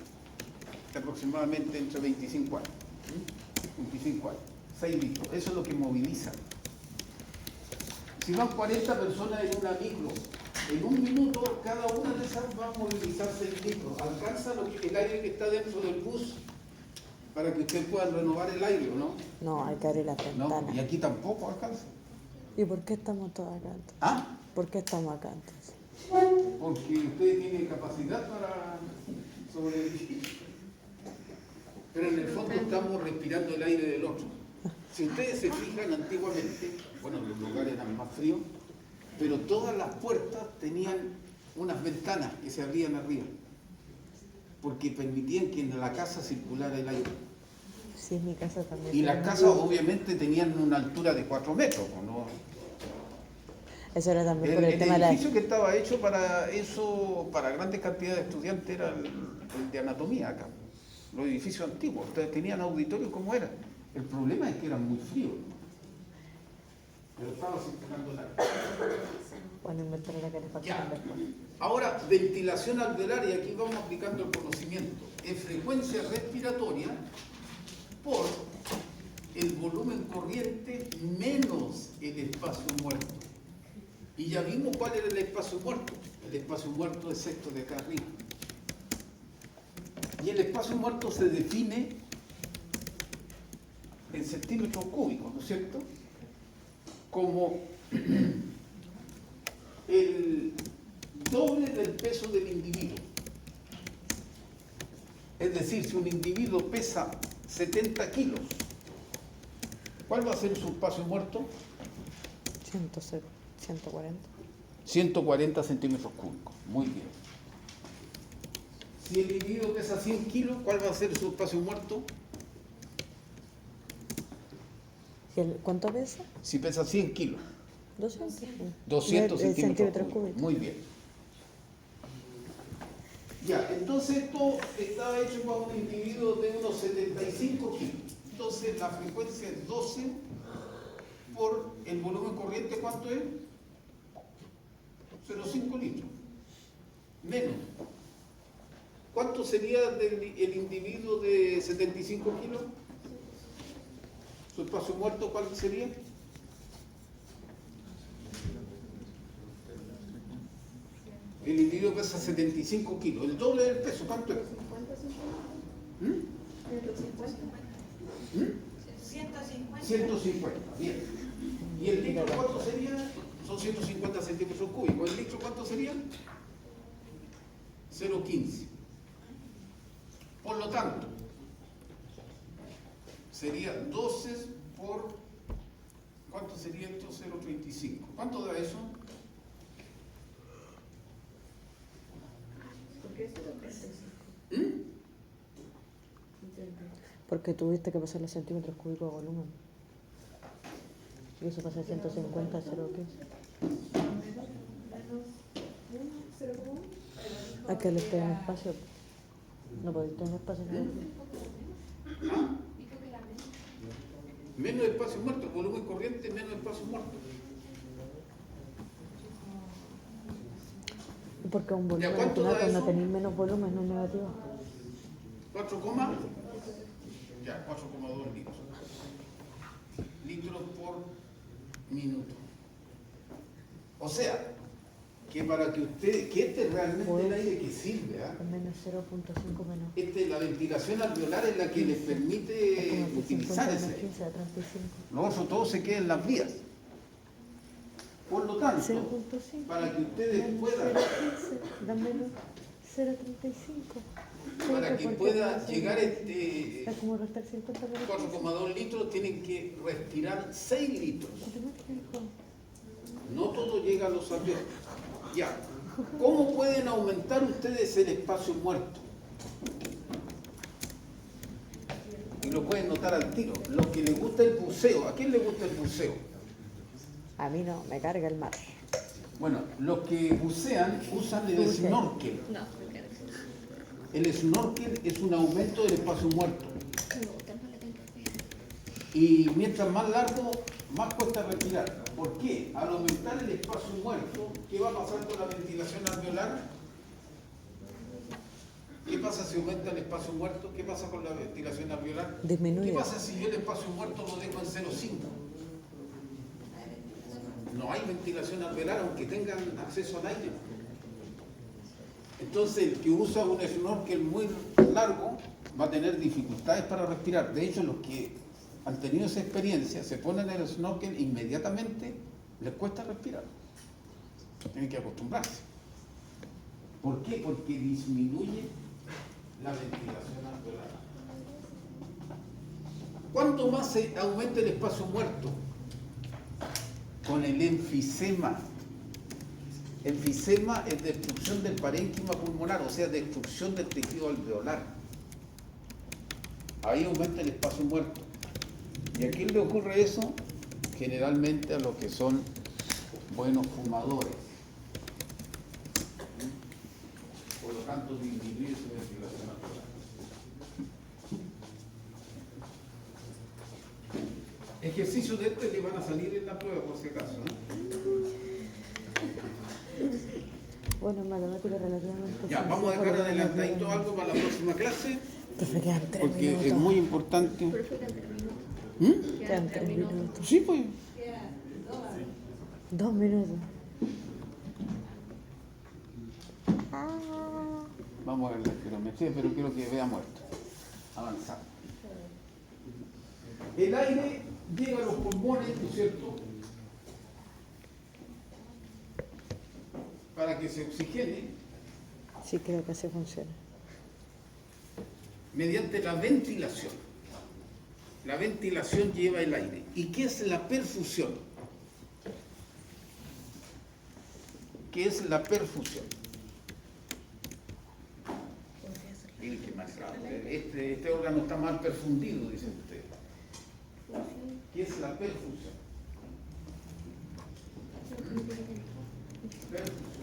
de aproximadamente entre 25 años. 25 años. 6 litros. Eso es lo que moviliza. Si van 40 personas en una micro, en un minuto cada una de esas va a movilizar 6 litros. Alcanza el aire que está dentro del bus para que ustedes puedan renovar el aire, ¿o no? No, hay que abrir las No, ventanas. y aquí tampoco alcanza. ¿Y por qué estamos todos acá entonces? ¿Ah? ¿Por qué estamos acá entonces? Porque usted tiene capacidad para sobrevivir. Pero en el fondo estamos respirando el aire del otro. Si ustedes se fijan antiguamente, bueno, los lugares eran más fríos, pero todas las puertas tenían unas ventanas que se abrían arriba, porque permitían que en la casa circulara el aire. Sí, en mi casa también. Y las casas obviamente tenían una altura de 4 metros, ¿no? Eso era también El, por el tema de la... edificio que estaba hecho para eso, para grandes cantidades de estudiantes, era el de anatomía acá. Los edificios antiguos, ustedes tenían auditorios como era. El problema es que eran muy fríos. Pero estaba circulando el aire. Bueno, inventar la calefacción después. Ahora, ventilación alveolar, y aquí vamos aplicando el conocimiento. Es frecuencia respiratoria por el volumen corriente menos el espacio muerto. Y ya vimos cuál era el espacio muerto. El espacio muerto es esto de acá arriba. Y el espacio muerto se define en centímetros cúbicos, ¿no es cierto? Como el doble del peso del individuo. Es decir, si un individuo pesa 70 kilos, ¿cuál va a ser su espacio muerto? 140. 140 centímetros cúbicos. Muy bien. Si el individuo pesa 100 kilos, ¿cuál va a ser su espacio muerto? ¿Cuánto pesa? Si pesa 100 kilos. 200. 200 centímetros cúbicos. cúbicos. Muy bien. Ya, entonces esto está hecho para un individuo de unos 75 kilos. Entonces la frecuencia es 12 por el volumen corriente, ¿cuánto es? 0,5 litros. Menos. ¿Cuánto sería el individuo de 75 kilos? ¿Su espacio muerto cuál sería? El individuo pesa 75 kilos, el doble del peso, ¿cuánto es? 150, bien. ¿Y el litro cuánto sería? Son 150 centímetros cúbicos. ¿El litro cuánto sería? 0,15. Por lo tanto, sería 12 por, ¿cuánto sería esto? 0,35. ¿Cuánto da eso? Porque tuviste que pasar los centímetros cúbicos de volumen. Y eso pasa de 150 a 0,15. Hay que le tengan espacio. No podéis tener espacio. ¿Ah? Menos espacio muerto, volumen corriente, menos espacio muerto. Porque un volumen, ¿Ya al cuánto final, da cuando eso? tenéis menos volumen, no es negativo. 4, ya, 4,2 litros. Litros por minuto. O sea, que para que usted, que este es realmente el aire que sirve, ¿ah? Menos 0,5 menos. La ventilación alveolar es la que les permite utilizar ese aire. 15 a 35. Lo otro todo se queda en las vías. Por lo tanto, 0,5 para que ustedes puedan, 0,15 da menos 0,35. para que pueda llegar Es como restar 50 por 4,2 litros, tienen que respirar 6 litros. matemáticas. No todo llega a los alveolos. Ya. ¿Cómo pueden aumentar ustedes el espacio muerto? Y lo pueden notar al tiro. Los que les gusta el buceo, ¿a quién le gusta el buceo? A mí no, me carga el mar. Bueno, los que bucean usan el snorkel. No, me carga. El snorkel es un aumento del espacio muerto. Me gusta más la temperatura. Y mientras más largo, más cuesta respirar. ¿Por qué? Al aumentar el espacio muerto, ¿qué va a pasar con la ventilación alveolar? ¿Qué pasa si aumenta el espacio muerto? ¿Qué pasa con la ventilación alveolar? Disminuye. ¿Qué pasa si yo el espacio muerto lo dejo en 0,5? No hay ventilación alveolar aunque tengan acceso al aire. Entonces el que usa un snorkel muy largo va a tener dificultades para respirar. De hecho, los que han tenido esa experiencia se ponen el snorkel e inmediatamente les cuesta respirar. Tienen que acostumbrarse. ¿Por qué? Porque disminuye la ventilación alveolar. ¿Cuánto más se aumenta el espacio muerto? Con el enfisema. Enfisema es destrucción del parénquima pulmonar, o sea, destrucción del tejido alveolar. Ahí aumenta el espacio muerto. ¿Y a quién le ocurre eso? Generalmente a los que son buenos fumadores. Por lo tanto, disminuye su ventilación alveolar. Ejercicios de este le van a salir en la prueba, por si acaso, ¿no? Bueno, matemática relativamente. Ya, vamos a dejar adelantadito algo para la próxima clase, Te quedan 3 porque minutos. es muy importante. Pero fue que terminó. Quedan 3 minutos. Sí, pues. 2 minutos. Vamos a ver la geometría, pero quiero que vea muerto. Avanzar. El aire llega a los pulmones, ¿no es cierto? Para que se oxigene Sí, creo que así funciona. mediante la ventilación. La ventilación lleva el aire. ¿Y qué es la perfusión? ¿Qué es la perfusión? El que más sabe. Este órgano está mal perfundido, dice usted. ¿Qué es la perfusión? Perfusión.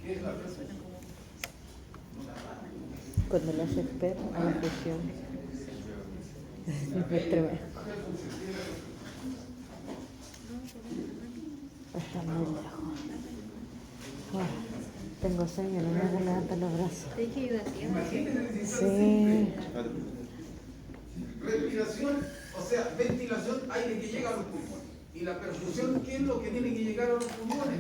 ¿Qué es la perfusión? Cuando le haces PET a la presión. Es tremendo. Está muy lejos. Ah, tengo sueño, no me hago levantar los brazos. Te dije ayuda a ti, Sí. Respiración, o sea, ventilación, aire que llega a los pulmones. Y la perfusión, ¿qué es lo que tiene que llegar a los pulmones?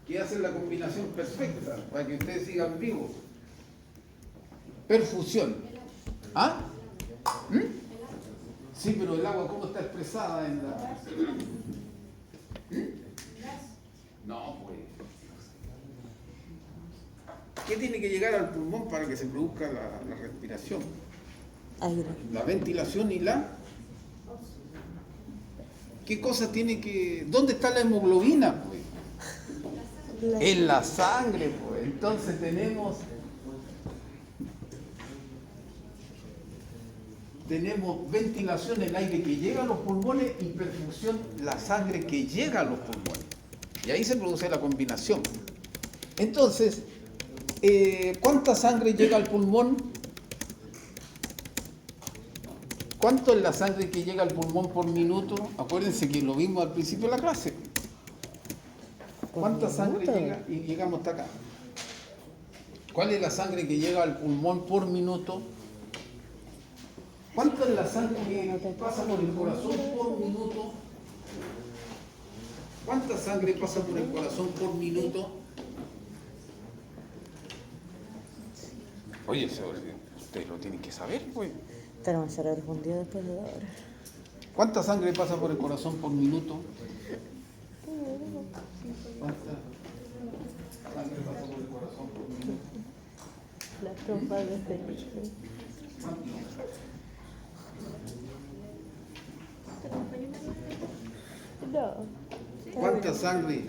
Que hacen la combinación perfecta para que ustedes sigan vivos. Perfusión. ¿Ah? ¿Mm? Sí, pero el agua, ¿cómo está expresada en la...? ¿Mm? No, pues. ¿Qué tiene que llegar al pulmón para que se produzca la respiración? Aire. La ventilación y la... ¿Qué cosa tiene que...? ¿Dónde está la hemoglobina? Pues? En la sangre, pues. Entonces tenemos ventilación, el aire que llega a los pulmones, y perfusión, la sangre que llega a los pulmones. Y ahí se produce la combinación. Entonces, ¿cuánta sangre llega al pulmón? ¿Cuánto es la sangre que llega al pulmón por minuto? Acuérdense que lo vimos al principio de la clase. ¿Cuánta sangre llega? Y llegamos hasta acá. ¿Cuál es la sangre que llega al pulmón por minuto? ¿Cuánta es la sangre que pasa por el corazón por minuto? ¿Cuánta sangre pasa por el corazón por minuto? Oye, ustedes lo tienen que saber, pues. Tenemos el cerebro fundido después de ahora. ¿Cuánta sangre pasa por el corazón por minuto? ¿Cuánta sangre pasa por el corazón por minuto? La trompa de este. No. ¿Cuánta sangre?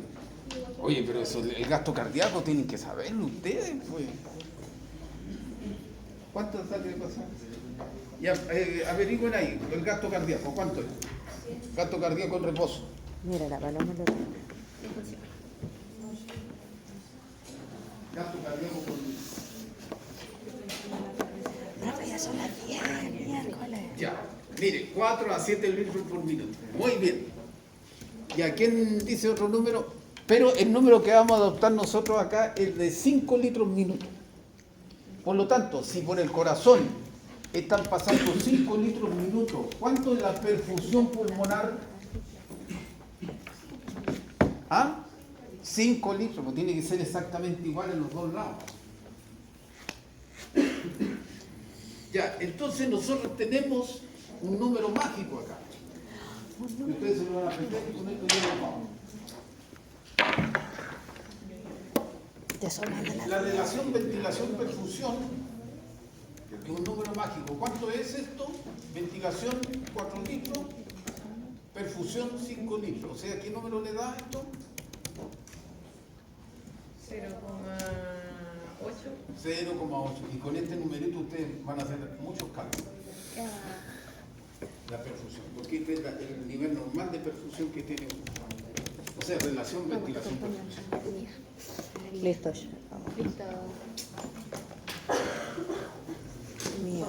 Oye, pero eso, el gasto cardíaco tienen que saberlo ustedes, pues. ¿Cuánta sangre pasa? Ya, averigüen ahí, el gasto cardíaco, ¿cuánto es? Gasto cardíaco en reposo. Mira, la paloma lo tiene. Gasto cardíaco por... Profe, ya son las 10, miércoles. Ya, mire, 4 a 7 litros por minuto. Muy bien. ¿Y a quién dice otro número? Pero el número que vamos a adoptar nosotros acá es de 5 litros minuto. Por lo tanto, si por el corazón están pasando 5 litros minuto, ¿cuánto es la perfusión pulmonar? ¿Ah? 5 litros, pues tiene que ser exactamente igual en los dos lados. Ya, entonces nosotros tenemos un número mágico acá. Y ustedes se lo van a aprender y con esto ya lo vamos. La relación ventilación-perfusión es un número mágico. ¿Cuánto es esto? Ventilación 4 litros, perfusión 5 litros. O sea, ¿qué número le da esto? 0,8. 0,8. Y con este numerito ustedes van a hacer muchos cálculos. La perfusión, porque este es el nivel normal de perfusión que tiene uno. O sea, relación ventilación-perfusión. Listo ya. Listo. Miau.